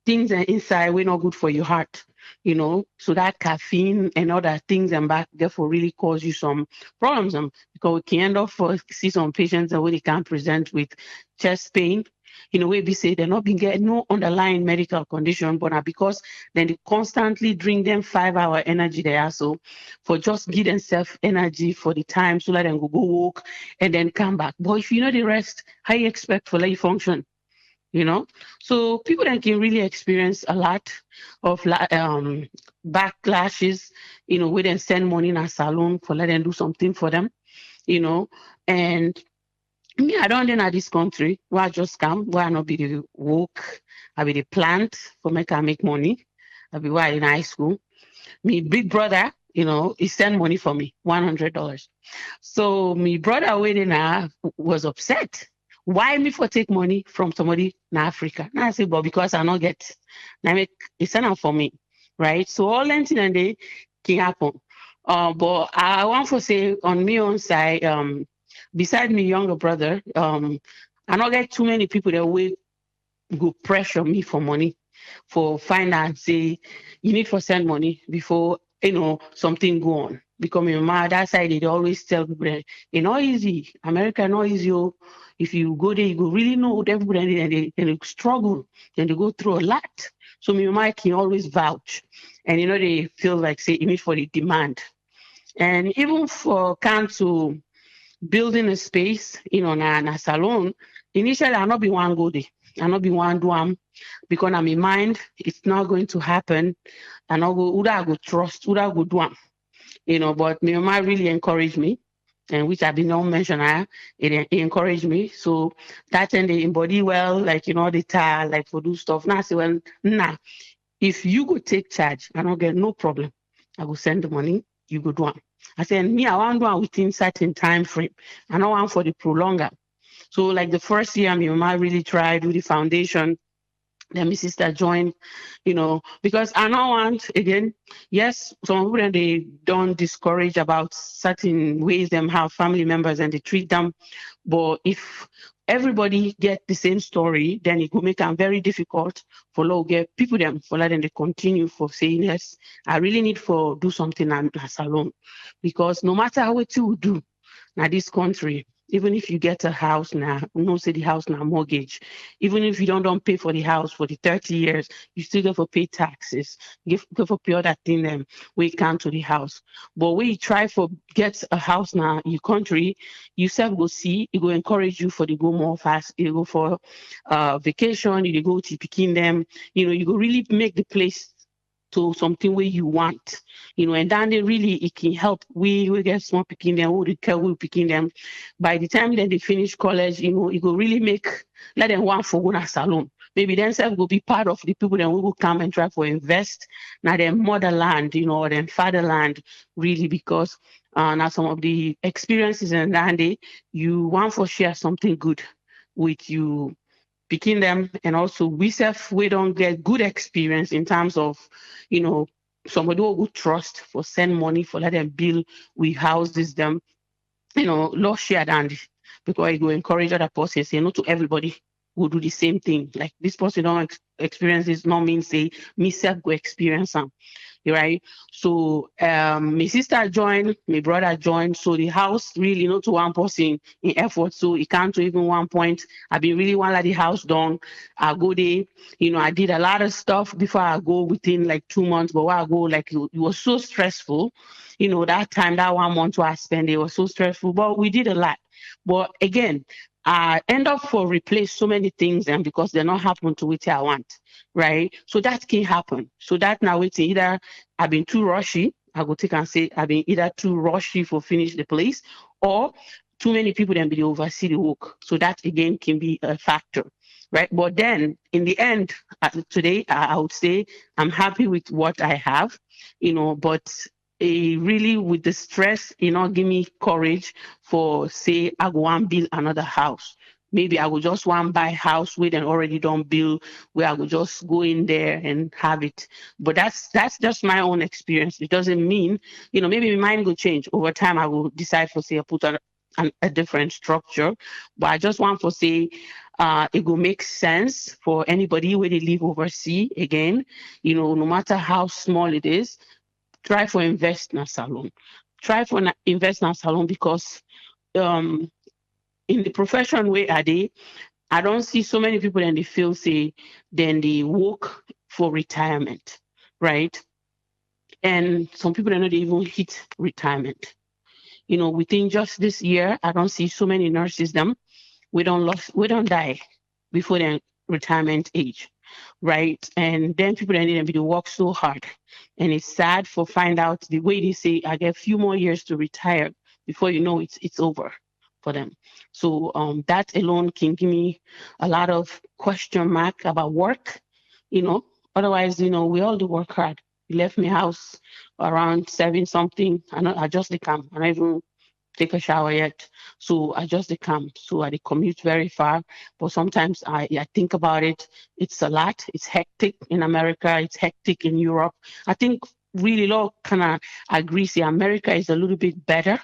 [SPEAKER 9] things inside we're not good for your heart, so that caffeine and other things and back therefore really cause you some problems. Because we can end up see some patients that they can't present with chest pain. We be say they're not being getting no underlying medical condition, but because then they constantly drink them 5-hour energy there. So for just give themselves energy for the time so that they go walk and then come back. But if you know the rest, how you expect for you function? So people that can really experience a lot of backlashes, we then send money in a salon for let them do something for them, and me, I don't know this country where I just come, where I not be the work, I be the plant for make money. I be while in high school. Me big brother, he send money for me, $100. So me brother waiting was upset. Why me for take money from somebody in Africa? Now I say, but because I not get, now make he send them for me, right? So all that and they can happen. But I want to say on me own side, beside me younger brother, I not get too many people that will go pressure me for money, for finance. Say you need to send money before something go on. Because my that side they always tell people that it's not easy. America not easy. If you go there, you go really know everybody and they struggle, and they go through a lot. So my mama can always vouch, and they feel like say you need for the demand, and even for to building a space, na salon. Initially, I not be one go there. I not be one do am because I'm in mind it's not going to happen. I not go I go trust, I go do am. But my mama really encouraged me, and which I did not mention it encouraged me. So that and they embody well, like the tire, like for do stuff. Now I say, well, nah, if you go take charge, I don't get no problem. I go send the money, you go do am. I said, me, I want to do it within certain time frame. I don't want for the prolonger. So like the first year, my mama really tried with the foundation. Then my sister joined, because I don't want, again, yes, some people they don't discourage about certain ways them have family members and they treat them. But if everybody get the same story, then it could make them very difficult for low get people them for letting they continue for saying, yes, I really need for do something as alone. Because no matter what you do now this country, even if you get a house now, say the house now mortgage, even if you don't pay for the house for the 30 years, you still have to pay taxes, you have to pay other thing them when you come to the house. But when you try for get a house now in your country, you self go see, it will encourage you for the go more fast, you go for vacation, you go to picking them, you go really make the place to something where you want, and then they really it can help. We get small picking them, we picking them. By the time that they finish college, it will really make let them want for one salon maybe themselves will be part of the people that will come and try to invest now their motherland, or their fatherland, really, because now some of the experiences in Nandi, you want for share something good with you picking them, and also we don't get good experience in terms of, somebody who would trust for send money for let them build, we houses them, Lord shared and because it will encourage other persons, say no to everybody will do the same thing. Like this person don't experience this, not mean say me self go experience them, right? So my sister joined, my brother joined. So the house really not to one person in effort. So it can't to even one point. I been really want like the house done. I go there, I did a lot of stuff before I go within like 2 months, but while I go, like it was so stressful. That time, that 1 month where I spent, it was so stressful. But we did a lot. But again, I end up for replace so many things and because they're not happen to what I want, right? So that can happen. So that now it's either I've been too rushy, I go take and say I've been either too rushy for finish the place, or too many people then be oversee the work. So that again can be a factor, right? But then in the end, today I would say I'm happy with what I have, but really with the stress, give me courage for say I go and build another house. Maybe I will just want buy house with an already done build where I will just go in there and have it. But that's just my own experience. It doesn't mean, maybe my mind will change over time. I will decide for say I put a different structure. But I just want to say it will make sense for anybody where they live overseas again, no matter how small it is, try for invest in a salon. Try for invest in a salon because in the profession where are they, I don't see so many people in the field say then they work for retirement, right? And some people are not even hit retirement. Within just this year, I don't see so many nurses them. We don't die before their retirement age, right? And then people that need to work so hard. And it's sad for find out the way they say I get a few more years to retire before it's over for them. So that alone can give me a lot of question mark about work, you know. Otherwise, we all do work hard. We left my house around 7 something. I just come. I don't even take a shower yet. So I just come. So I commute very far. But sometimes I think about it. It's a lot. It's hectic in America. It's hectic in Europe. I think really low kind of agree. See, America is a little bit better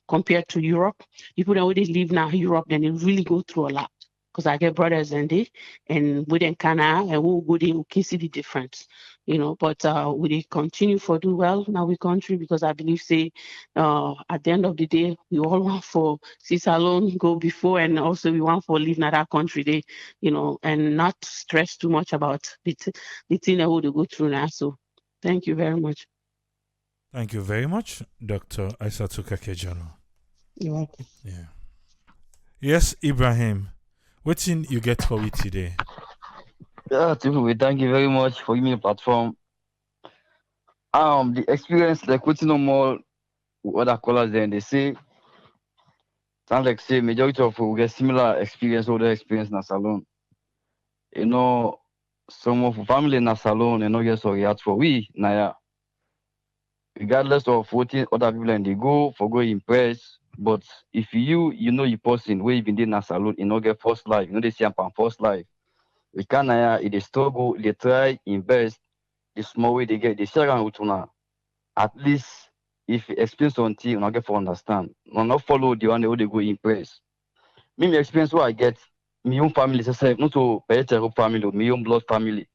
[SPEAKER 9] compared to Europe. People that already live now in Europe, then they really go through a lot. Because I get brothers and we then kind of, and we can see the difference, but we continue for do well in our country because I believe, say, at the end of the day, we all want for sis alone go before, and also we want for live in that country, and not stress too much about the thing that we go through now. So thank you very much.
[SPEAKER 1] Thank you very much, Dr. Aissatou Kakejano.
[SPEAKER 9] You're welcome.
[SPEAKER 1] Yeah. Yes, Ibrahim. What's in you get for it today?
[SPEAKER 10] Yeah, we thank you very much for giving me a platform. The experience, like what's no more other callers then they say, sounds like say majority of we get similar experience or the experience in a salon. Some of family in a salon and not get so yet for we now. Regardless of what other people and they go for go impress. But if you know your person where you been in a salon, you know get first life, they see on first life. We can they struggle, they try, invest, the small way they get, they share around with una. At least if you experience something, you not get for understand. Not follow the one they go impress. Me, my experience what I get, my own family, not to better family, my own blood family.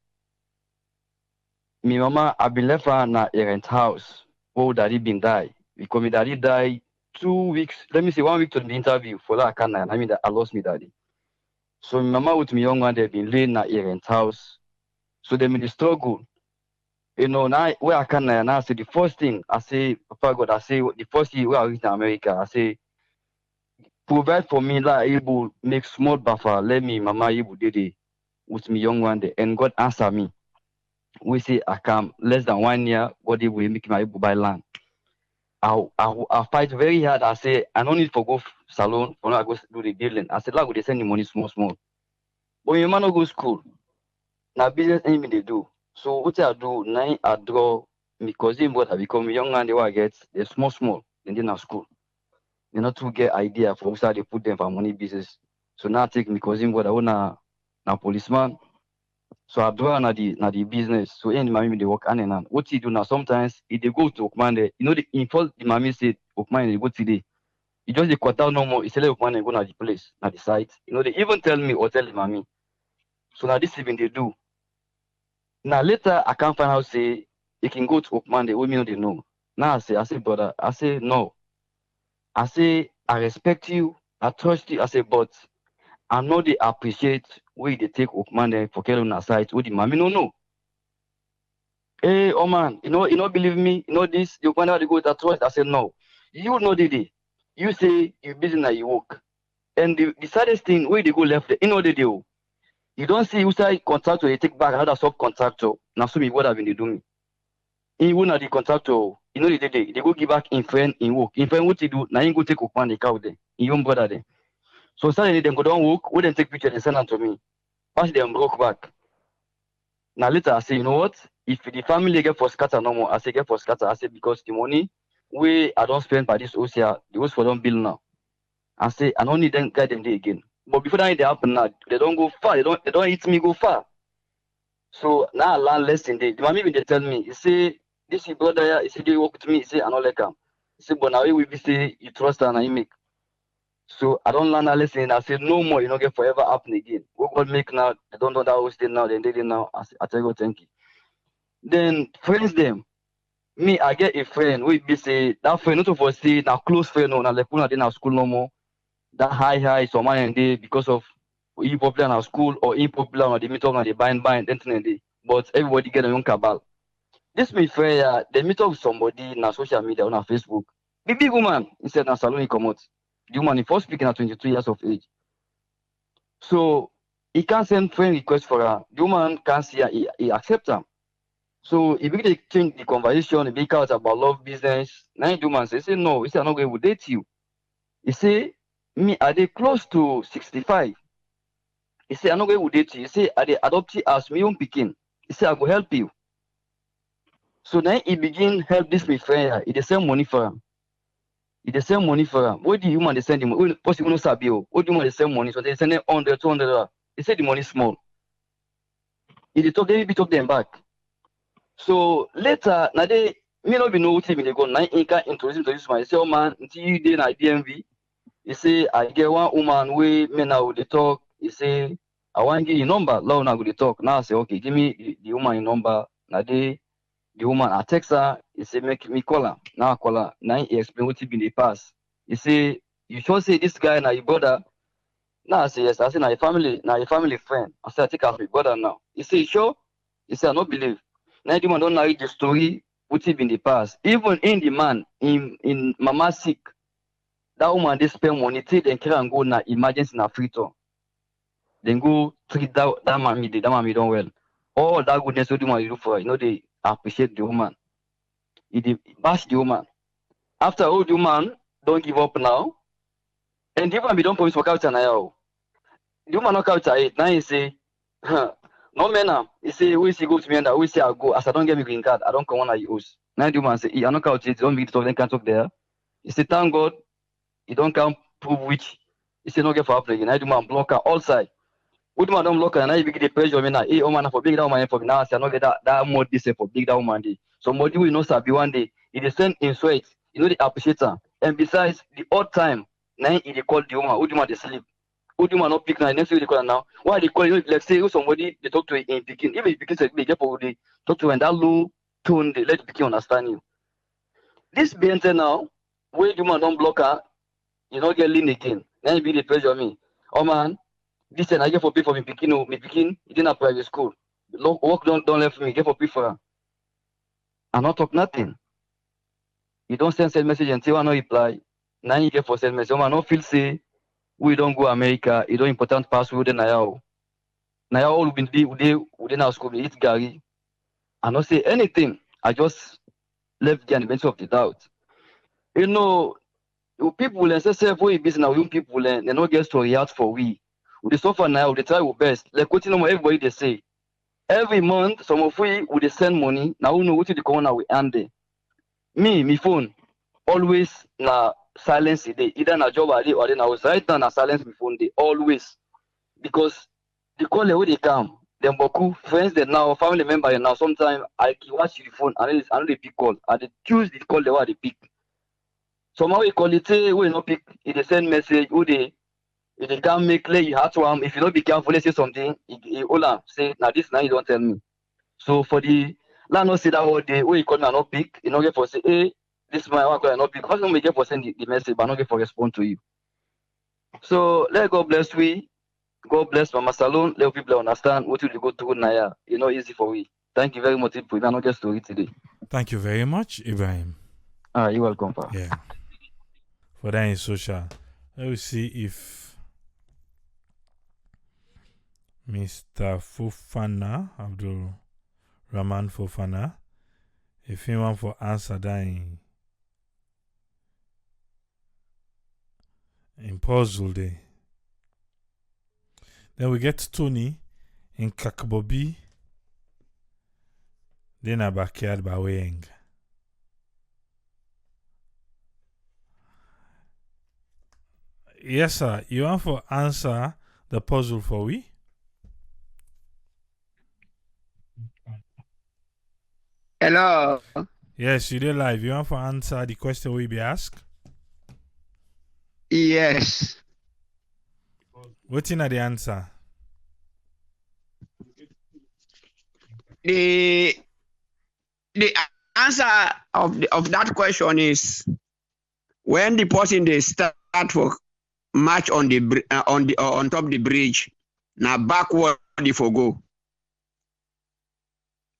[SPEAKER 10] My mama, I been left her na parent house. Oh, daddy been die. Because my daddy died 2 weeks, let me say 1 week to the interview for that can I mean that I lost my daddy. So my mama with my young one, they been laying na parent house. So they made the struggle. Now where I can now say the first thing I say, Papa God, I say the first year where I reach in America, I say provide for me like able make small buffer, let me mama able did it with me young one day, and God answer me. We say I come less than 1 year, God will make my able buy land. I fight very hard. I say I don't need for go salon for now I go do the building. I said like they send the money small. But your man no go school. Now business ain't they do. So what I do, now I draw my cousin brother become young and they will get a small, and then at school. They not to get idea for how they put them for money business. So now I take my cousin brother who na policeman. So I draw na the business. So any mommy they work hand in hand. What he do now? Sometimes if they go to Okmande, the in fact the mommy said Okmande they go today. He just the quarter no more. He said Okmande go na the place, na the site. They even tell me or tell the mommy. So now this even they do. Now later I can't find out say you can go to Okmande. We know they know. Now I say brother, I say no. I say I respect you, I trust you. I say but I know they appreciate where they take Okmande for carrying a site. With the mommy no. Hey, oh man, you know, believe me, this, you find out they go to trust. I said, no. You know, Didi. You say you busy now, you work. And the saddest thing, where they go left, they do. You don't see you say contractor, they take back another subcontractor. Now, so me, what have been they do me? In one of the contractor, they go give back in friend in work. In friend, what they do, now you go take up one, they count there. In your brother there. So suddenly, them go down work, we then take picture, they send them to me. Pass them broke back. Now later I say, you know what? If the family get for scatter no more, I say get for scatter. I say because the money we I don't spend by this OCR, the host for don't bill now. I say I don't need them guide them there again. But before that they happen now, they don't go far. They don't hit me go far. So now I learn lesson. The mommy even they tell me, he say this your brother here, he say they work with me, he say I don't like him. He say but now we be say you trust and I make. So I don't learn that lesson. I say no more, you don't get forever happen again. What God make now, they don't know that hosting now, then they did now. I tell you thank you. Then friends them. Me, I get a friend we be say that friend not for say now close friend no, now like una dey na school no more. That high some man dey because of he popular in our school or impopular on the meet up and they bind then day. But everybody get their own cabal. This my friend they meet up with somebody na social media on Facebook. The big woman instead na salon he come out. The woman he first speaking at 22 years of age. So he can't send friend request for her. The woman can't see her, he accept her. So if we change the conversation, if we out about love business, now the man say no, he say I'm not going to date you. He say, me are they close to 65? He say I'm not going to date you. He say are they adopt you as my own picking? He say I go help you. So then he begin help this my friend. He dey send money for him. He dey send money for him. What the human they send him? Possible no sabi o. What the human they send money? So they send him 100, $200. He say the money small. He dey talk, they be talk them back. So later, now they may not be know what they go. Now he can introduce myself. He say, oh man, until you did na DMV. He say, I get one woman we me now they talk. He say, I want to give you number. Now now go they talk. Now I say, okay, give me the woman your number. Now the woman I text her. He say, make me call her. Now I call her. Now he explain what he been the past. He say, you sure say this guy now your brother? Now I say yes. I say now your family friend. I say I take her my brother now. He say, sure? He say I don't believe. Now the man don't narrate the story what he been the past. Even in the man in mama sick, that woman they spend money till then carry and go na emergency na free tour. Then go treat that mommy, that mommy don't well. All that goodness what the woman do for her, they appreciate the woman. They bash the woman. After all the woman don't give up now. And the woman be don't promise for culture now. The woman not culture it. Now he say, no man, he say, we see go to me and we say I go. As I don't get me green card, I don't come on like use. Now the woman say, I don't count it, don't be to talk, then can't talk there. He say, thank God, he don't come prove which. He say, no get for happening. Now the man block her all side. What the man don't block her, now he begin the pressure me now. Hey, oh man, for big that woman for now, I say, I don't get that more this for big that woman day. Somebody will know sabi one day. He dey send in sweat, they appreciate her. And besides, the odd time, now he dey call the woman, who the man dey sleep. Who do man not pick now? Next week they call her now. Why they call you? Like say somebody they talk to in picking. Even if picking say they get for they talk to her in that low tone, they let the picking understand you. This BNT now, where the man don't block her, you don't get lean again. Then he be the pressure on me. Oh man, this and I get for pay for me picking. Me picking, he didn't have private school. Work don't left me. Get for pay for her. I not talk nothing. You don't send message until I no reply. Now you get for send message. Oh man, no feel say. We don't go America, it don't important pass with the Nayao. Nayao will be within our school, eat Gary. I not say anything. I just left the benefit of the doubt. People will say several business now, young people they not get to react for we. We suffer now, they try our best. Like what everybody they say. every month, some of we would send money. Now we know what the corner we earn there. Me phone always na silence it dey. Either na job I dey or then I was right now na silence my phone dey always because the call wey they come, them boku friends they now family member now. Sometimes I can watch the phone and I know they pick call. I dey choose the call they want they pick. Somehow we call it say we no pick. If they send message, who they can't make lay you have to if you don't be careful, let's say something. Ola say now this now you don't tell me. So for the let not say that whole day where you call me and not pick, you know get for say hey this my one call and not pick. How come we get for send the message but not get for respond to you? So let God bless we. God bless Mama Salon. Let people understand what you go through now. You know easy for we. Thank you very much for not get story today.
[SPEAKER 1] Thank you very much, Ibrahim.
[SPEAKER 10] You're welcome, pa.
[SPEAKER 1] Yeah. For that in social. Let me see if Mr. Fofana, Abdul Rahman Fofana, if he want for answer that in puzzle day. Then we get Tony in Kakbobi. Then a backyard by Wayeng. Yes, sir. You want for answer the puzzle for we?
[SPEAKER 6] Hello.
[SPEAKER 1] Yes, you did live. You want for answer the question we be asked?
[SPEAKER 6] Yes.
[SPEAKER 1] What's in the answer?
[SPEAKER 6] The answer of that question is when the person they start for march on the on top the bridge, now backward they for go.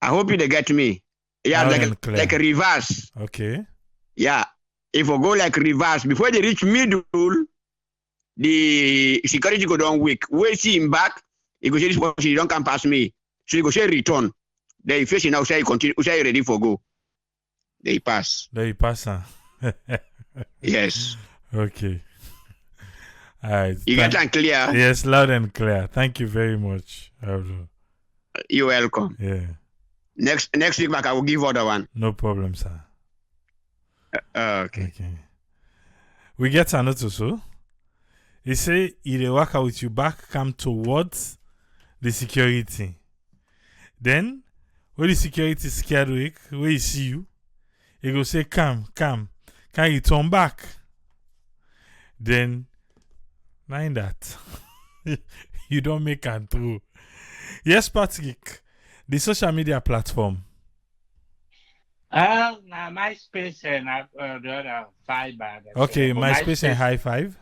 [SPEAKER 6] I hope you they get me. Yeah, like a reverse.
[SPEAKER 1] Okay.
[SPEAKER 6] Yeah, if we go like reverse before they reach middle, the security go down weak. We see him back, he go say this person you don't come past me, so he go say return. Then you face it now, say you continue, say you ready for go. They pass.
[SPEAKER 1] They pass.
[SPEAKER 6] Yes.
[SPEAKER 1] Okay. All right.
[SPEAKER 6] You get that clear?
[SPEAKER 1] Yes, loud and clear. Thank you very much, Abdul.
[SPEAKER 6] You're welcome.
[SPEAKER 1] Yeah.
[SPEAKER 6] Next week back, I will give other one.
[SPEAKER 1] No problem, sir.
[SPEAKER 6] Okay.
[SPEAKER 1] We get another so. He say he walk out with you back, come towards the security. Then when the security scared weak, when he see you, he go say, come. Can you turn back? Then mind that. You don't make it through. Yes, Patrick. The social media platform.
[SPEAKER 3] Now MySpace and the other Fiber.
[SPEAKER 1] Okay, MySpace and High Five.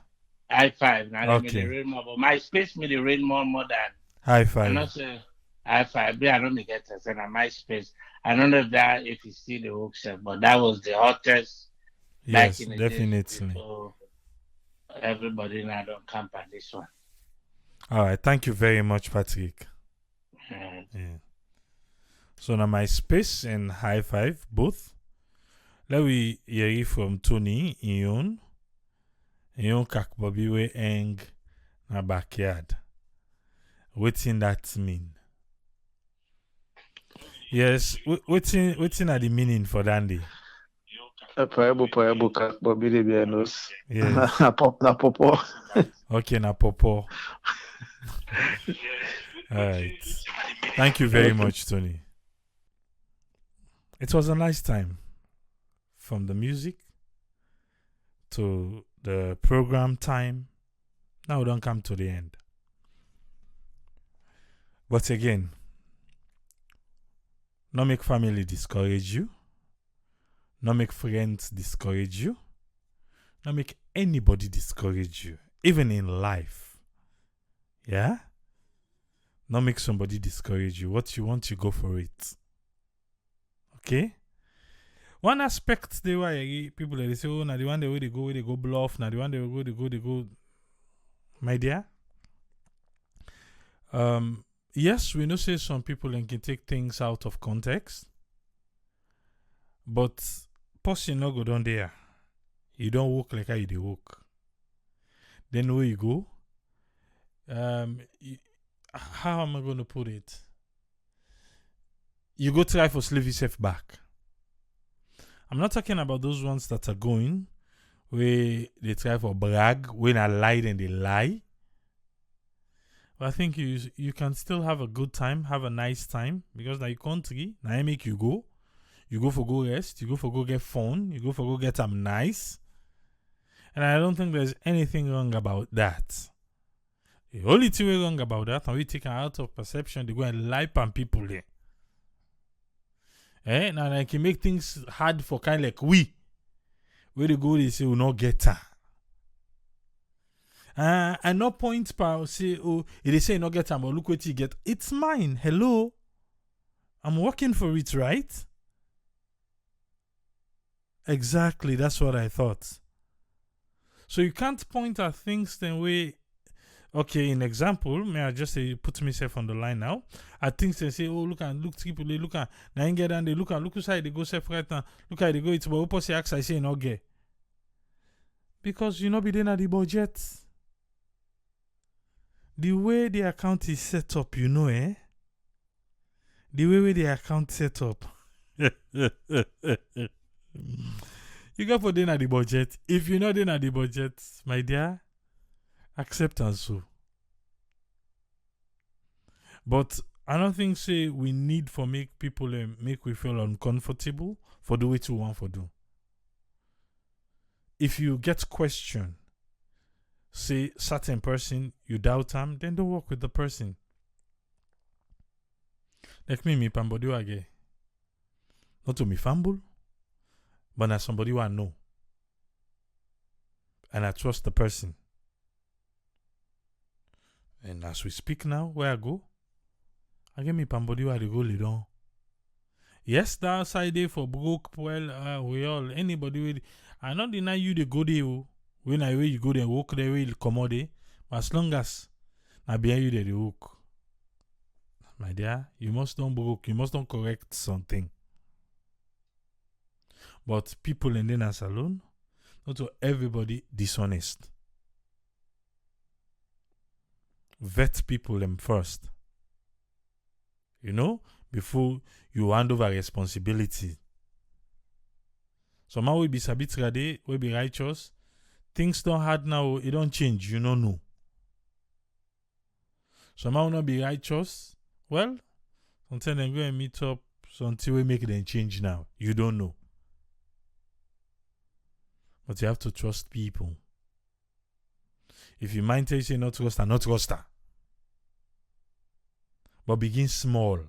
[SPEAKER 3] High Five. Now
[SPEAKER 1] okay.
[SPEAKER 3] They rain more, but MySpace me they rain more than
[SPEAKER 1] High Five.
[SPEAKER 3] I not say High Five. I don't get it. And MySpace. I don't know if you see the hooks, but that was the hottest.
[SPEAKER 1] Yes,
[SPEAKER 3] back in the
[SPEAKER 1] definitely.
[SPEAKER 3] days, so everybody now don't camp on this one.
[SPEAKER 1] All right, thank you very much, Patrick. Yeah. So now MySpace and High Five both. Let we hear from Tony Ion Kakbobi we eng na backyard. Waiting that mean? Yes, waiting at the meaning for Dandy.
[SPEAKER 5] Parable Kakbobi de Bianos.
[SPEAKER 1] Yes.
[SPEAKER 5] Na popo.
[SPEAKER 1] Okay, na popo. All right. Thank you very much, Tony. It was a nice time. From the music to the program time. Now we don't come to the end. But again, not make family discourage you. Not make friends discourage you. Not make anybody discourage you. Even in life. Yeah? Not make somebody discourage you. What you want, you go for it. Okay? One aspect they were people they say, oh, now the one they go bluff, now the one they go. My dear. Yes, we know say some people can take things out of context. But person no go down there. You don't walk like how you they walk. Then where you go? How am I going to put it? you go try for slave yourself back. I'm not talking about those ones that are going where they try for brag, when I lie and they lie. But I think you can still have a good time, have a nice time, because now your country, now I make you go. You go for go rest, you go for go get fun, you go for go get them nice. And I don't think there's anything wrong about that. The only thing wrong about that, and we take out of perception, they go and lie on people there. Now I can make things hard for kind like we. Where they go, they say, we not get her. And no point per say, oh, they say not get her, but look what you get. It's mine. Hello. I'm working for it, right? Exactly. That's what I thought. So you can't point at things the way. Okay, in example, may I just say, put myself on the line now. I think they say, oh, look, people, they look at, now I get down, they look inside, they go self right now, look how they go, it's about opposite axe, I say, no, get. Because you know, be there at the budget. The way the account is set up, you know, The way the account set up. You got for dinner at the budget. If you're not in at the budget, my dear, accept and so. But I don't think say we need for make people make we feel uncomfortable for the way to want for do. If you get question, say certain person, you doubt them, then don't work with the person. Like me pambody again. Not to me fumble, but as somebody who I know. And I trust the person. And as we speak now, where I go, I get me pambody where I go lay down. Yes, that outside there for broke, well, we all, anybody with, I not deny you the go there, when I way you go there, walk there, will come out there, but as long as I behind you there, the walk. My dear, you must don't broke, you must don't correct something. But people in the salon, not to everybody dishonest. Vet people them first. You know, before you hand over responsibility. Somehow we be sabit ready, we be righteous. Things don't hard now, it don't change, you don't know. Somehow not be righteous. Well, sometimes they go and meet up, so until we make them change now. You don't know. But you have to trust people. If you mind to say not trust her, not trust her. But begin small.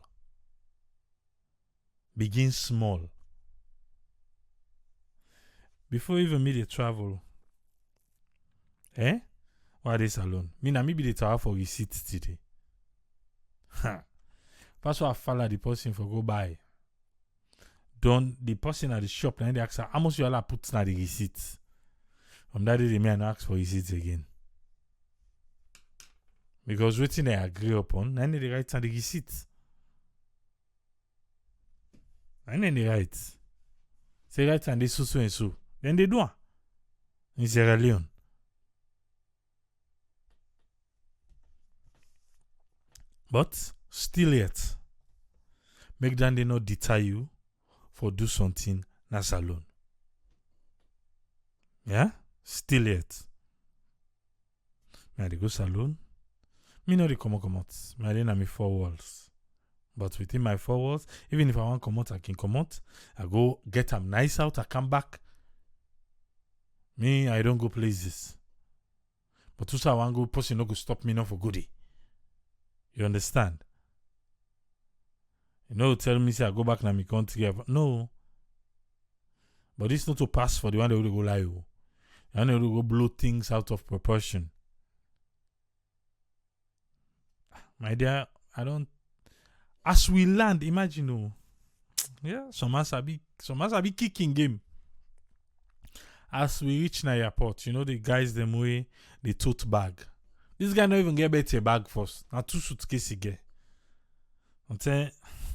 [SPEAKER 1] Begin small. Before you even meet the travel. Why this alone? Me na me be the tower for receipt today. Ha. First I follow the person for go buy. Don't the person at the shop and they ask her how much you all put na the receipt. From that day they may not ask for receipts again. Because waiting they agree upon, and they write on the receipt. And then they write. Say write on this so and so. Then they do it. In Sierra Leone. But still yet, make them they not deter you for do something na salon. Yeah? Still yet. Me they go salon. Me know they come out. Me dey na me 4 walls. But within my 4 walls, even if I want come out, I can come out. I go get them nice out. I come back. Me, I don't go places. But also I want go person no go stop me not for goodie. You understand? You know, tell me say I go back na my country. No. But this not to pass for the one that will go lie. The one that will go blow things out of proportion. My dear, I don't. As we land, imagine, yeah, some must be kicking game. As we reach na airport, you know the guys them way the tote bag. This guy not even get better bag first. Now 2 suitcases he get. I'm saying,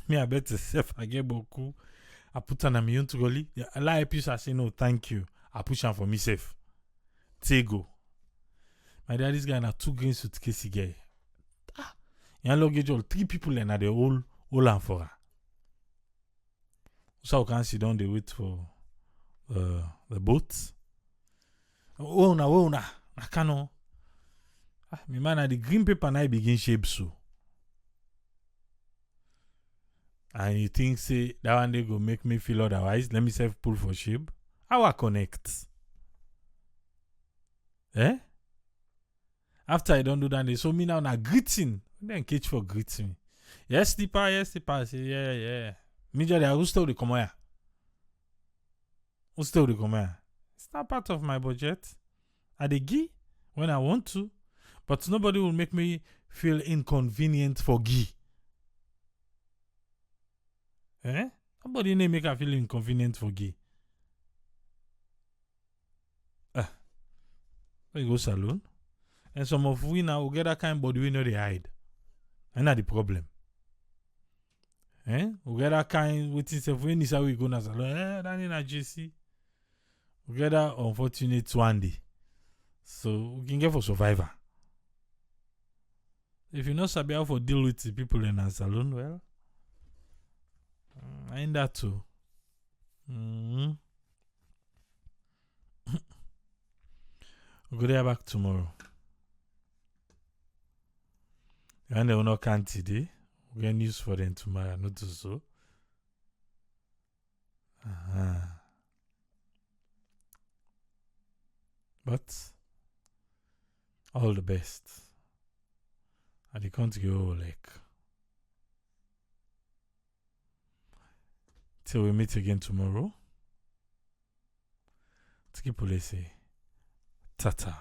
[SPEAKER 1] me I bet self I get beaucoup. I put on a million to goli. A lot of people say no, thank you. I push on for myself. Take go. My dad, this guy na 2 green suitcases he get. Yan luggage all 3 people in the whole and for her. So we can sit down, they wait for the boat. Oh, na kano. Me man, the green paper now begin shape so. And you think, say, that one day go make me feel otherwise. Let me self pull for shape. How I connect? Eh? After I don't do that, they show me now greeting. Then catch for greeting. Yes, the pa. I say, yeah. Me just who still the come here? Who still the come here? It's not part of my budget. I dey give when I want to. But nobody will make me feel inconvenient for give. Eh? Nobody may make I feel inconvenient for give. We go salon. And some of we now will get that kind of body we know they hide. And that's the problem. We get that kind waiting self when is how we go na salon. That in a JC. We get that unfortunate one day. So we can get for survivor. If you not sabi how to deal with the people in a salon, well, I ain't that too. We'll go there back tomorrow. And they will not count today. We'll get news for them tomorrow, not to so. But all the best. And they can't go like till we meet again tomorrow. Tiki Police. Tata.